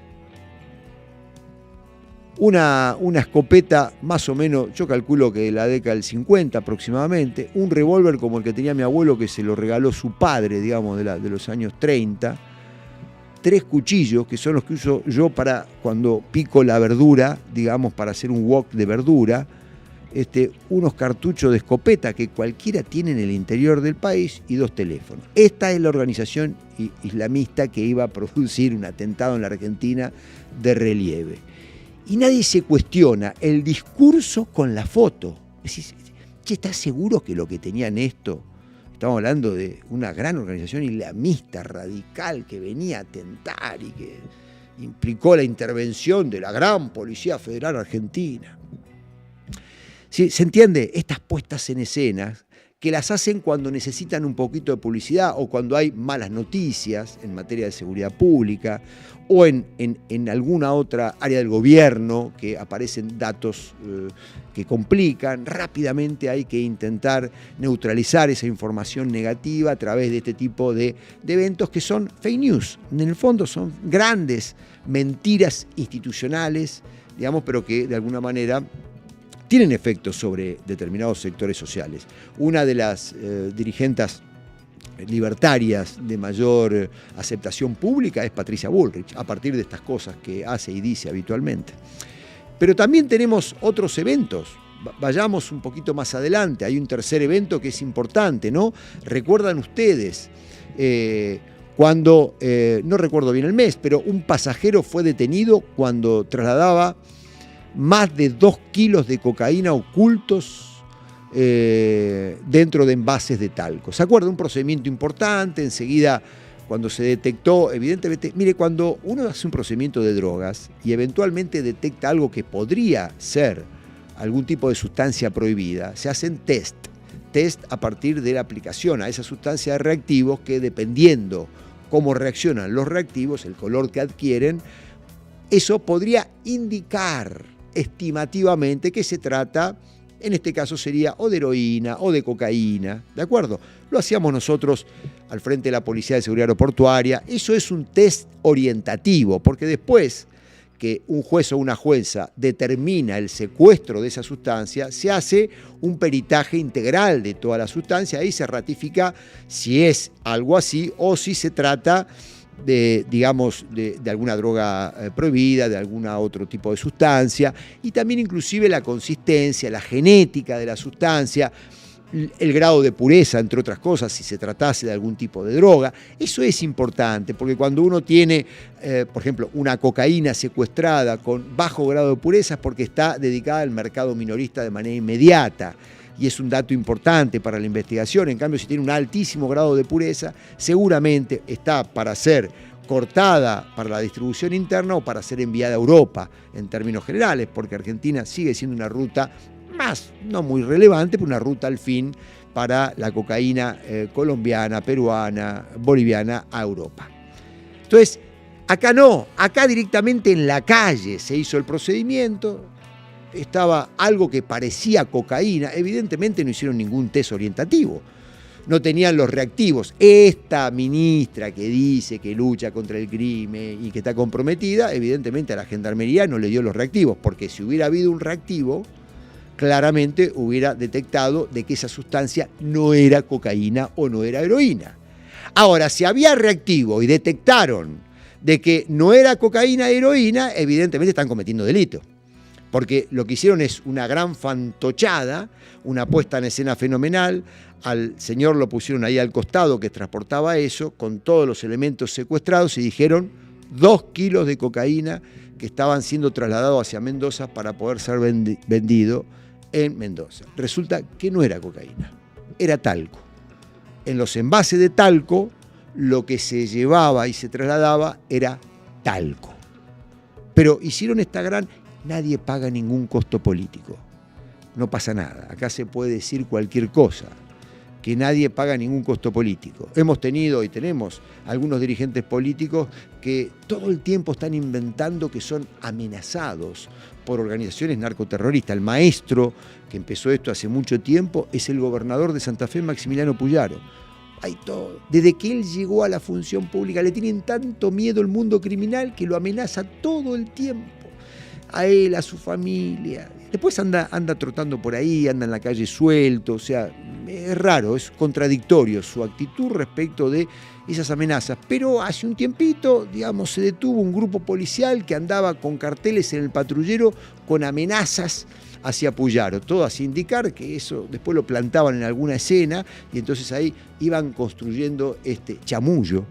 una escopeta más o menos, yo calculo que de la década del 50 aproximadamente, un revólver como el que tenía mi abuelo que se lo regaló su padre, digamos, de los años 30, 3 cuchillos, que son los que uso yo para cuando pico la verdura, digamos, para hacer un wok de verdura, unos cartuchos de escopeta que cualquiera tiene en el interior del país y 2 teléfonos. Esta es la organización islamista que iba a producir un atentado en la Argentina de relieve. Y nadie se cuestiona el discurso con la foto. Decís, che, ¿estás seguro que lo que tenían esto? Estamos hablando de una gran organización islamista radical que venía a atentar y que implicó la intervención de la gran Policía Federal Argentina. ¿Sí? ¿Se entiende? Estas puestas en escena que las hacen cuando necesitan un poquito de publicidad o cuando hay malas noticias en materia de seguridad pública o en alguna otra área del gobierno que aparecen datos que complican. Rápidamente hay que intentar neutralizar esa información negativa a través de este tipo de eventos que son fake news. En el fondo son grandes mentiras institucionales, digamos, pero que de alguna manera tienen efectos sobre determinados sectores sociales. Una de las dirigentes libertarias de mayor aceptación pública es Patricia Bullrich, a partir de estas cosas que hace y dice habitualmente. Pero también tenemos otros eventos. Vayamos un poquito más adelante. Hay un tercer evento que es importante, ¿no? ¿Recuerdan ustedes cuando, no recuerdo bien el mes, pero un pasajero fue detenido cuando trasladaba más de 2 kilos de cocaína ocultos dentro de envases de talco? ¿Se acuerda? Un procedimiento importante, enseguida cuando se detectó, evidentemente, mire, cuando uno hace un procedimiento de drogas y eventualmente detecta algo que podría ser algún tipo de sustancia prohibida, se hacen test a partir de la aplicación a esa sustancia de reactivos que, dependiendo cómo reaccionan los reactivos, el color que adquieren, eso podría indicar estimativamente que se trata, en este caso sería o de heroína o de cocaína, ¿de acuerdo? Lo hacíamos nosotros al frente de la Policía de Seguridad Aeroportuaria. Eso es un test orientativo, porque después que un juez o una jueza determina el secuestro de esa sustancia, se hace un peritaje integral de toda la sustancia, ahí se ratifica si es algo así o si se trata de, digamos, de alguna droga prohibida, de algún otro tipo de sustancia, y también inclusive la consistencia, la genética de la sustancia, el grado de pureza, entre otras cosas, si se tratase de algún tipo de droga. Eso es importante, porque cuando uno tiene, por ejemplo, una cocaína secuestrada con bajo grado de pureza es porque está dedicada al mercado minorista de manera inmediata, y es un dato importante para la investigación. En cambio, si tiene un altísimo grado de pureza, seguramente está para ser cortada para la distribución interna o para ser enviada a Europa, en términos generales, porque Argentina sigue siendo una ruta más, no muy relevante, pero una ruta al fin para la cocaína colombiana, peruana, boliviana a Europa. Entonces, acá no, acá directamente en la calle se hizo el procedimiento. Estaba algo que parecía cocaína, evidentemente no hicieron ningún test orientativo, no tenían los reactivos. Esta ministra que dice que lucha contra el crimen y que está comprometida, evidentemente a la gendarmería no le dio los reactivos, porque si hubiera habido un reactivo, claramente hubiera detectado de que esa sustancia no era cocaína o no era heroína. Ahora, si había reactivo y detectaron de que no era cocaína e heroína, evidentemente están cometiendo delito. Porque lo que hicieron es una gran fantochada, una puesta en escena fenomenal. Al señor lo pusieron ahí al costado que transportaba eso, con todos los elementos secuestrados, y dijeron 2 kilos de cocaína que estaban siendo trasladados hacia Mendoza para poder ser vendido en Mendoza. Resulta que no era cocaína, era talco. En los envases de talco, lo que se llevaba y se trasladaba era talco. Pero hicieron esta gran... Nadie paga ningún costo político. No pasa nada. Acá se puede decir cualquier cosa. Que nadie paga ningún costo político. Hemos tenido y tenemos algunos dirigentes políticos que todo el tiempo están inventando que son amenazados por organizaciones narcoterroristas. El maestro que empezó esto hace mucho tiempo es el gobernador de Santa Fe, Maximiliano Puyaro. Hay todo. Desde que él llegó a la función pública le tienen tanto miedo el mundo criminal que lo amenaza todo el tiempo. A él, a su familia. Después anda trotando por ahí, anda en la calle suelto, o sea, es raro, es contradictorio su actitud respecto de esas amenazas. Pero hace un tiempito, digamos, se detuvo un grupo policial que andaba con carteles en el patrullero con amenazas hacia Puyaro, todo hacia indicar que eso después lo plantaban en alguna escena, y entonces ahí iban construyendo este chamullo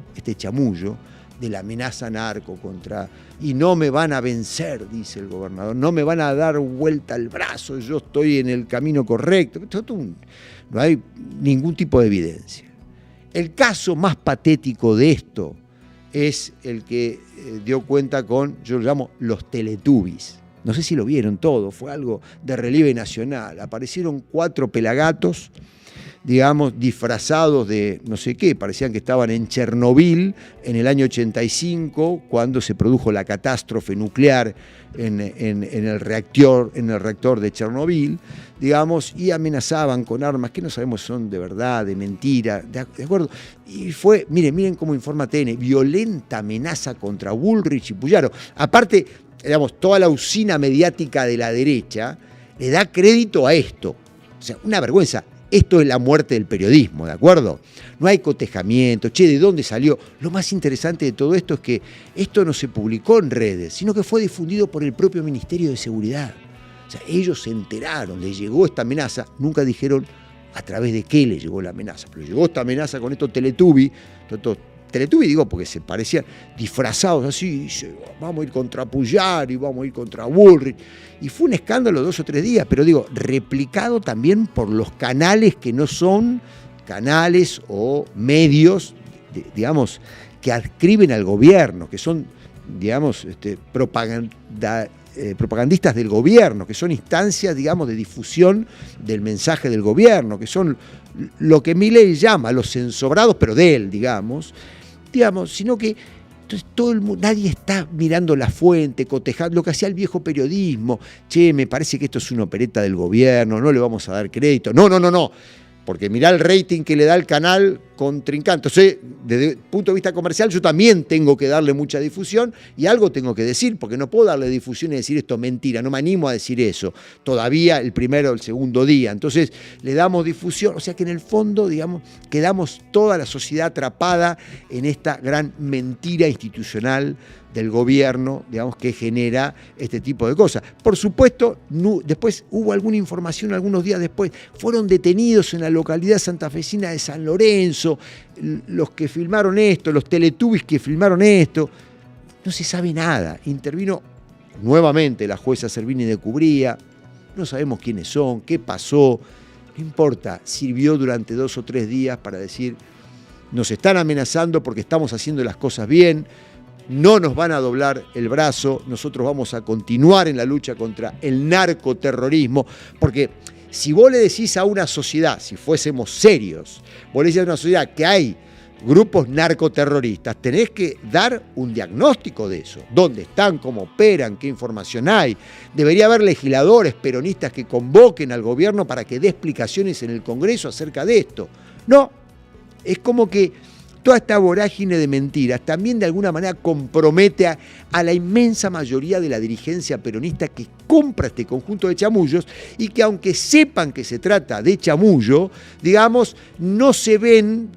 de la amenaza narco contra... Y no me van a vencer, dice el gobernador, no me van a dar vuelta al brazo, yo estoy en el camino correcto. No hay ningún tipo de evidencia. El caso más patético de esto es el que dio cuenta con, yo lo llamo, los Teletubbies. No sé si lo vieron todo, fue algo de relieve nacional. Aparecieron 4 pelagatos digamos, disfrazados de no sé qué, parecían que estaban en Chernobyl en el año 85, cuando se produjo la catástrofe nuclear en el reactor de Chernobyl, digamos, y amenazaban con armas que no sabemos si son de verdad, de mentira, ¿de acuerdo? Y fue, miren cómo informa TN, violenta amenaza contra Bullrich y Puyaro. Aparte, digamos, toda la usina mediática de la derecha le da crédito a esto. O sea, una vergüenza. Esto es la muerte del periodismo, ¿de acuerdo? No hay cotejamiento, ¿de dónde salió? Lo más interesante de todo esto es que esto no se publicó en redes, sino que fue difundido por el propio Ministerio de Seguridad. O sea, ellos se enteraron, les llegó esta amenaza, nunca dijeron a través de qué les llegó la amenaza, pero llegó esta amenaza con estos Teletubbies, digo porque se parecían disfrazados así, dice, vamos a ir contra Puyaro y vamos a ir contra Bullrich. Y fue un escándalo 2 o 3 días, pero digo, replicado también por los canales que no son canales o medios, digamos, que adscriben al gobierno, que son, digamos, propagandistas del gobierno, que son instancias, digamos, de difusión del mensaje del gobierno, que son lo que Milei llama los ensobrados, pero de él, digamos, sino que entonces todo el mundo, nadie está mirando la fuente, cotejando, lo que hacía el viejo periodismo, me parece que esto es una opereta del gobierno, no le vamos a dar crédito, no, porque mirá el rating que le da el canal contrincante. Entonces, desde el punto de vista comercial, yo también tengo que darle mucha difusión y algo tengo que decir, porque no puedo darle difusión y decir esto es mentira, no me animo a decir eso, todavía el primero o el segundo día. Entonces, le damos difusión, o sea que en el fondo, digamos, quedamos toda la sociedad atrapada en esta gran mentira institucional del gobierno, digamos, que genera este tipo de cosas. Por supuesto, después hubo alguna información algunos días después, fueron detenidos en la localidad santafesina de San Lorenzo, los que filmaron esto, los Teletubbies que filmaron esto, no se sabe nada. Intervino nuevamente la jueza Servini de Cubría, no sabemos quiénes son, qué pasó, no importa, sirvió durante 2 o 3 días para decir, nos están amenazando porque estamos haciendo las cosas bien, no nos van a doblar el brazo, nosotros vamos a continuar en la lucha contra el narcoterrorismo, porque si vos le decís a una sociedad, si fuésemos serios, vos le decís a una sociedad que hay grupos narcoterroristas, tenés que dar un diagnóstico de eso, dónde están, cómo operan, qué información hay. Debería haber legisladores peronistas que convoquen al gobierno para que dé explicaciones en el Congreso acerca de esto. No, es como que toda esta vorágine de mentiras también de alguna manera compromete a la inmensa mayoría de la dirigencia peronista que compra este conjunto de chamullos y que aunque sepan que se trata de chamullo, digamos, no se ven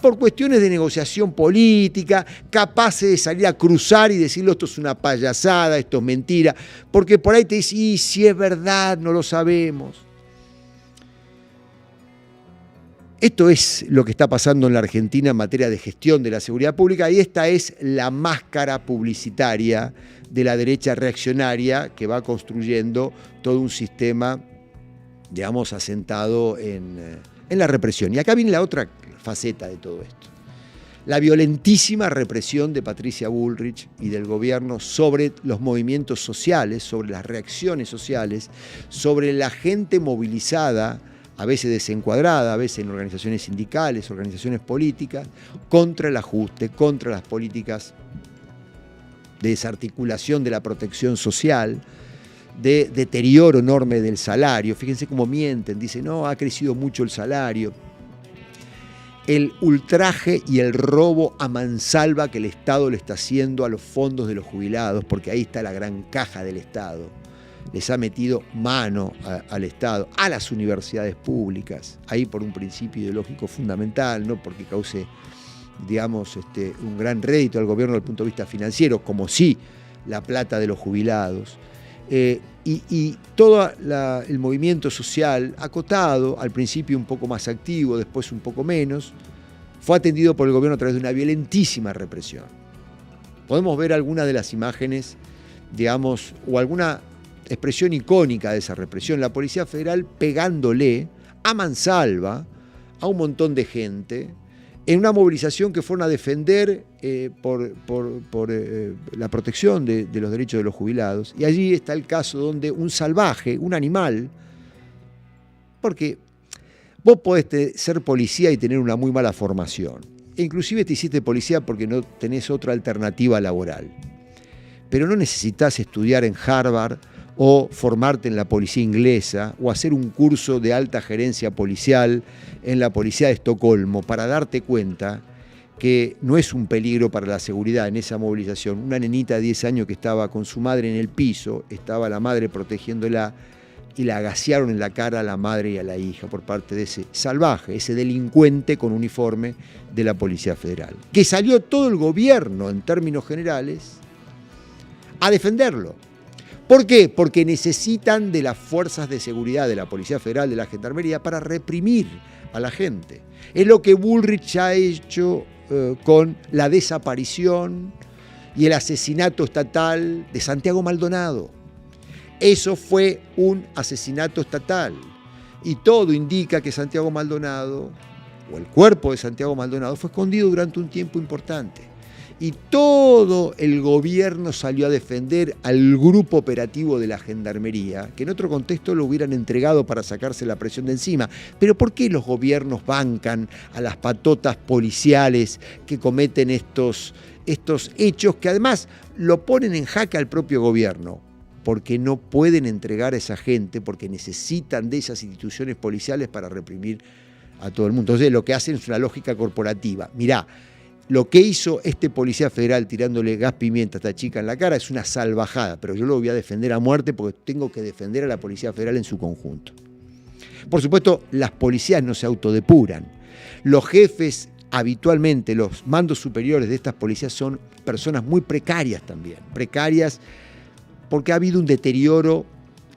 por cuestiones de negociación política, capaces de salir a cruzar y decirlo, esto es una payasada, esto es mentira, porque por ahí te dicen, y si es verdad, no lo sabemos. Esto es lo que está pasando en la Argentina en materia de gestión de la seguridad pública y esta es la máscara publicitaria de la derecha reaccionaria que va construyendo todo un sistema, digamos, asentado en la represión. Y acá viene la otra faceta de todo esto. La violentísima represión de Patricia Bullrich y del gobierno sobre los movimientos sociales, sobre las reacciones sociales, sobre la gente movilizada, a veces desencuadrada, a veces en organizaciones sindicales, organizaciones políticas, contra el ajuste, contra las políticas de desarticulación de la protección social, de deterioro enorme del salario. Fíjense cómo mienten, dicen, no, ha crecido mucho el salario. El ultraje y el robo a mansalva que el Estado le está haciendo a los fondos de los jubilados, porque ahí está la gran caja del Estado. Les ha metido mano al Estado, a las universidades públicas, ahí por un principio ideológico fundamental, no porque cause, digamos, un gran rédito al gobierno desde el punto de vista financiero, como sí la plata de los jubilados. Y todo el movimiento social acotado, al principio un poco más activo, después un poco menos, fue atendido por el gobierno a través de una violentísima represión. Podemos ver algunas de las imágenes, digamos, o alguna expresión icónica de esa represión, la Policía Federal pegándole a mansalva a un montón de gente en una movilización que fueron a defender por la protección de los derechos de los jubilados. Y allí está el caso donde un salvaje, un animal, porque Vos podés ser policía y tener una muy mala formación. E inclusive te hiciste policía porque no tenés otra alternativa laboral. Pero no necesitas estudiar en Harvard o formarte en la policía inglesa o hacer un curso de alta gerencia policial en la policía de Estocolmo para darte cuenta que no es un peligro para la seguridad en esa movilización. Una nenita de 10 años que estaba con su madre en el piso, estaba la madre protegiéndola y la agasearon en la cara a la madre y a la hija por parte de ese salvaje, ese delincuente con uniforme de la Policía Federal. Que salió todo el gobierno, en términos generales, a defenderlo. ¿Por qué? Porque necesitan de las fuerzas de seguridad de la Policía Federal, de la Gendarmería, para reprimir a la gente. Es lo que Bullrich ha hecho con la desaparición y el asesinato estatal de Santiago Maldonado. Eso fue un asesinato estatal. Y todo indica que Santiago Maldonado, o el cuerpo de Santiago Maldonado, fue escondido durante un tiempo importante. Y todo el gobierno salió a defender al grupo operativo de la Gendarmería, que en otro contexto lo hubieran entregado para sacarse la presión de encima. Pero ¿por qué los gobiernos bancan a las patotas policiales que cometen estos hechos que además lo ponen en jaque al propio gobierno? Porque no pueden entregar a esa gente, porque necesitan de esas instituciones policiales para reprimir a todo el mundo. Entonces lo que hacen es una lógica corporativa. Mirá, lo que hizo este policía federal tirándole gas pimienta a esta chica en la cara es una salvajada, pero yo lo voy a defender a muerte porque tengo que defender a la Policía Federal en su conjunto. Por supuesto, las policías no se autodepuran. Los jefes, habitualmente, los mandos superiores de estas policías son personas muy precarias también. Precarias porque ha habido un deterioro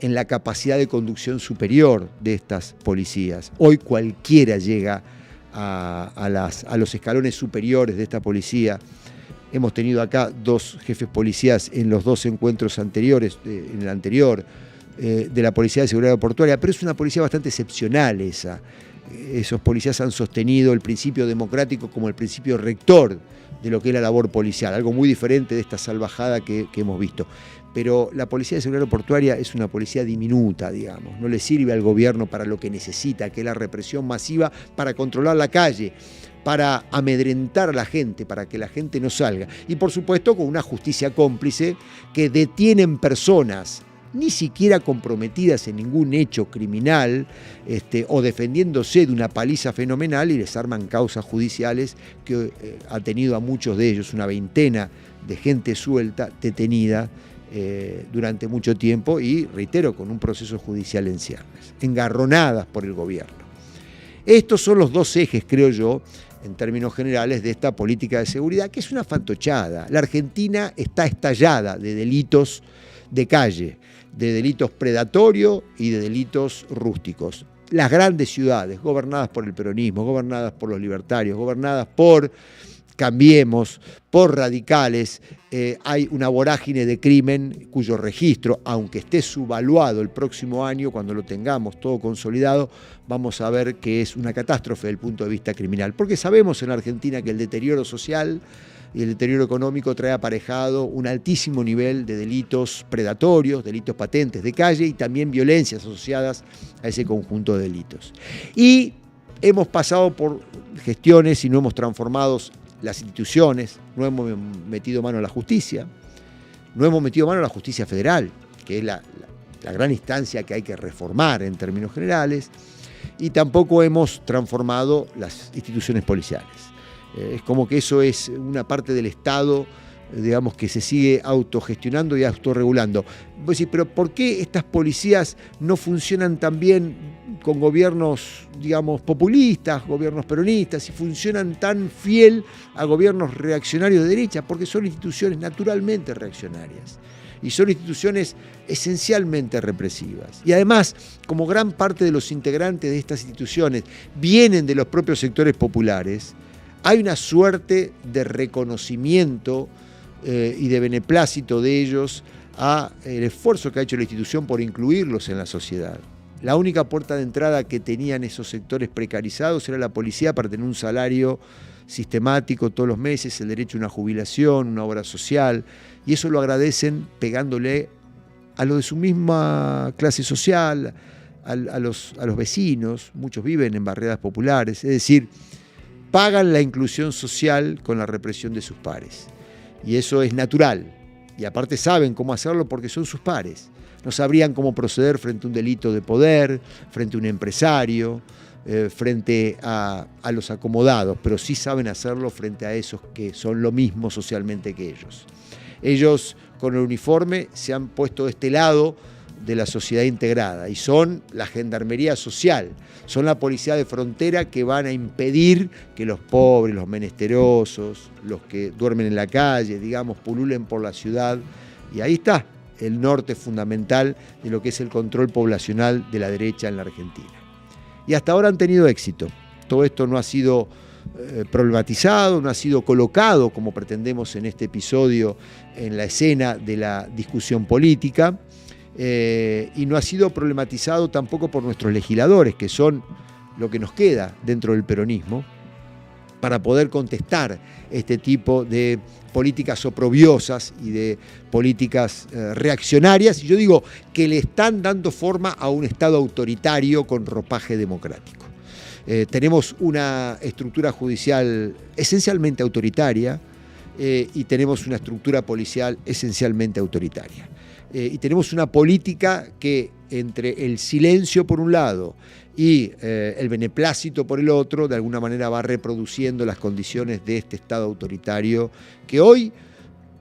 en la capacidad de conducción superior de estas policías. Hoy cualquiera llega a los escalones superiores de esta policía. Hemos tenido acá 2 jefes policías en los 2 encuentros anteriores, en el anterior, de la Policía de Seguridad Portuaria, pero es una policía bastante excepcional esa. Esos policías han sostenido el principio democrático como el principio rector de lo que es la labor policial, algo muy diferente de esta salvajada que hemos visto. Pero la Policía de Seguridad Portuaria es una policía diminuta, digamos, no le sirve al gobierno para lo que necesita, que es la represión masiva para controlar la calle, para amedrentar a la gente, para que la gente no salga. Y por supuesto con una justicia cómplice que detienen personas ni siquiera comprometidas en ningún hecho criminal o defendiéndose de una paliza fenomenal y les arman causas judiciales que ha tenido a muchos de ellos, una veintena de gente suelta, detenida durante mucho tiempo y, reitero, con un proceso judicial en ciernes, engarronadas por el gobierno. Estos son los 2 ejes, creo yo, en términos generales, de esta política de seguridad, que es una fantochada. La Argentina está estallada de delitos de calle, de delitos predatorios y de delitos rústicos. Las grandes ciudades, gobernadas por el peronismo, gobernadas por los libertarios, gobernadas por Cambiemos, por radicales, hay una vorágine de crimen cuyo registro, aunque esté subvaluado el próximo año, cuando lo tengamos todo consolidado, vamos a ver que es una catástrofe desde el punto de vista criminal. Porque sabemos en Argentina que el deterioro social y el deterioro económico trae aparejado un altísimo nivel de delitos predatorios, delitos patentes de calle y también violencias asociadas a ese conjunto de delitos. Y hemos pasado por gestiones y no hemos transformado las instituciones, no hemos metido mano a la justicia, no hemos metido mano a la justicia federal, que es la gran instancia que hay que reformar en términos generales, y tampoco hemos transformado las instituciones policiales. Es como que eso es una parte del Estado, digamos, que se sigue autogestionando y autorregulando. Vos decís, pero ¿por qué estas policías no funcionan tan bien con gobiernos, digamos, populistas, gobiernos peronistas, y funcionan tan fiel a gobiernos reaccionarios de derecha? Porque son instituciones naturalmente reaccionarias y son instituciones esencialmente represivas. Y además, como gran parte de los integrantes de estas instituciones vienen de los propios sectores populares, hay una suerte de reconocimiento y de beneplácito de ellos a el esfuerzo que ha hecho la institución por incluirlos en la sociedad. La única puerta de entrada que tenían esos sectores precarizados era la policía para tener un salario sistemático todos los meses, el derecho a una jubilación, una obra social, y eso lo agradecen pegándole a lo de su misma clase social, a los vecinos, muchos viven en barriadas populares, es decir, pagan la inclusión social con la represión de sus pares. Y eso es natural. Y aparte saben cómo hacerlo porque son sus pares. No sabrían cómo proceder frente a un delito de poder, frente a un empresario, frente a los acomodados, pero sí saben hacerlo frente a esos que son lo mismo socialmente que ellos. Ellos con el uniforme se han puesto de este lado de la sociedad integrada y son la gendarmería social, son la policía de frontera que van a impedir que los pobres, los menesterosos, los que duermen en la calle, digamos, pululen por la ciudad. Y ahí está el norte fundamental de lo que es el control poblacional de la derecha en la Argentina. Y hasta ahora han tenido éxito. Todo esto no ha sido problematizado, no ha sido colocado, como pretendemos en este episodio, en la escena de la discusión política, y no ha sido problematizado tampoco por nuestros legisladores, que son lo que nos queda dentro del peronismo, para poder contestar este tipo de políticas oprobiosas y de políticas reaccionarias, y yo digo que le están dando forma a un Estado autoritario con ropaje democrático. Tenemos una estructura judicial esencialmente autoritaria y tenemos una estructura policial esencialmente autoritaria. Y tenemos una política que entre el silencio por un lado y el beneplácito por el otro, de alguna manera va reproduciendo las condiciones de este Estado autoritario que hoy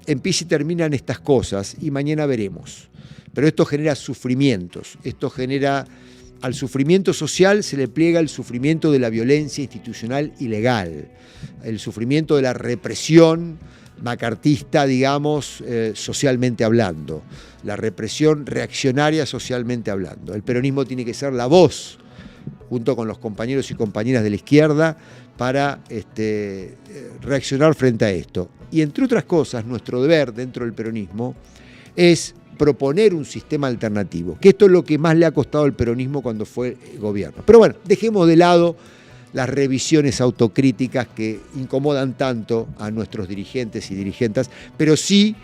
empieza y termina en estas cosas y mañana veremos. Pero esto genera sufrimientos, esto genera... Al sufrimiento social se le pliega el sufrimiento de la violencia institucional ilegal, el sufrimiento de la represión macartista, digamos, socialmente hablando, la represión reaccionaria socialmente hablando. El peronismo tiene que ser la voz, junto con los compañeros y compañeras de la izquierda, para reaccionar frente a esto. Y entre otras cosas, nuestro deber dentro del peronismo es proponer un sistema alternativo, que esto es lo que más le ha costado al peronismo cuando fue gobierno. Pero bueno, dejemos de lado las revisiones autocríticas que incomodan tanto a nuestros dirigentes y dirigentas, pero sí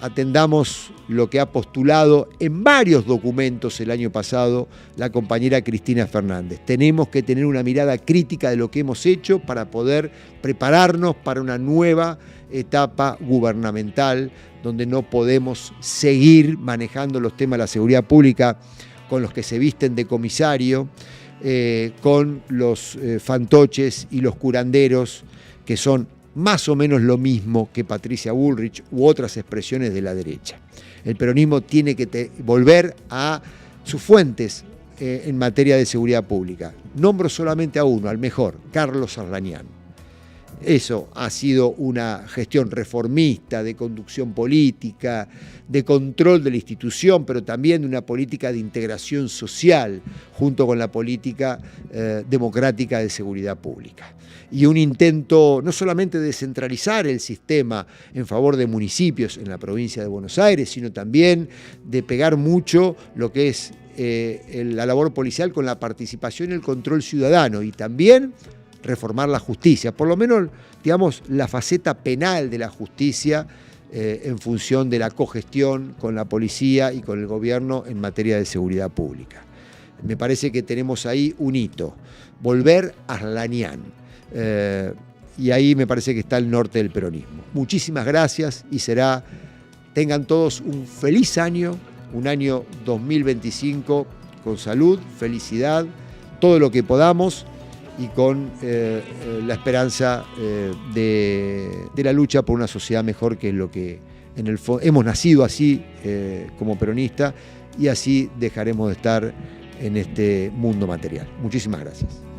atendamos lo que ha postulado en varios documentos el año pasado la compañera Cristina Fernández. Tenemos que tener una mirada crítica de lo que hemos hecho para poder prepararnos para una nueva etapa gubernamental donde no podemos seguir manejando los temas de la seguridad pública con los que se visten de comisario, con los fantoches y los curanderos, que son más o menos lo mismo que Patricia Bullrich u otras expresiones de la derecha. El peronismo tiene que volver a sus fuentes en materia de seguridad pública. Nombro solamente a uno, al mejor, Carlos Arlañán. Eso ha sido una gestión reformista, de conducción política, de control de la institución, pero también de una política de integración social junto con la política democrática de seguridad pública. Y un intento no solamente de descentralizar el sistema en favor de municipios en la provincia de Buenos Aires, sino también de pegar mucho lo que es la labor policial con la participación y el control ciudadano, y también reformar la justicia, por lo menos, digamos, la faceta penal de la justicia en función de la cogestión con la policía y con el gobierno en materia de seguridad pública. Me parece que tenemos ahí un hito, volver a Arlañán, y ahí me parece que está el norte del peronismo. Muchísimas gracias y tengan todos un feliz año, un año 2025 con salud, felicidad, todo lo que podamos, y con la esperanza de la lucha por una sociedad mejor, que es lo que en el fondo hemos nacido así como peronistas, y así dejaremos de estar en este mundo material. Muchísimas gracias.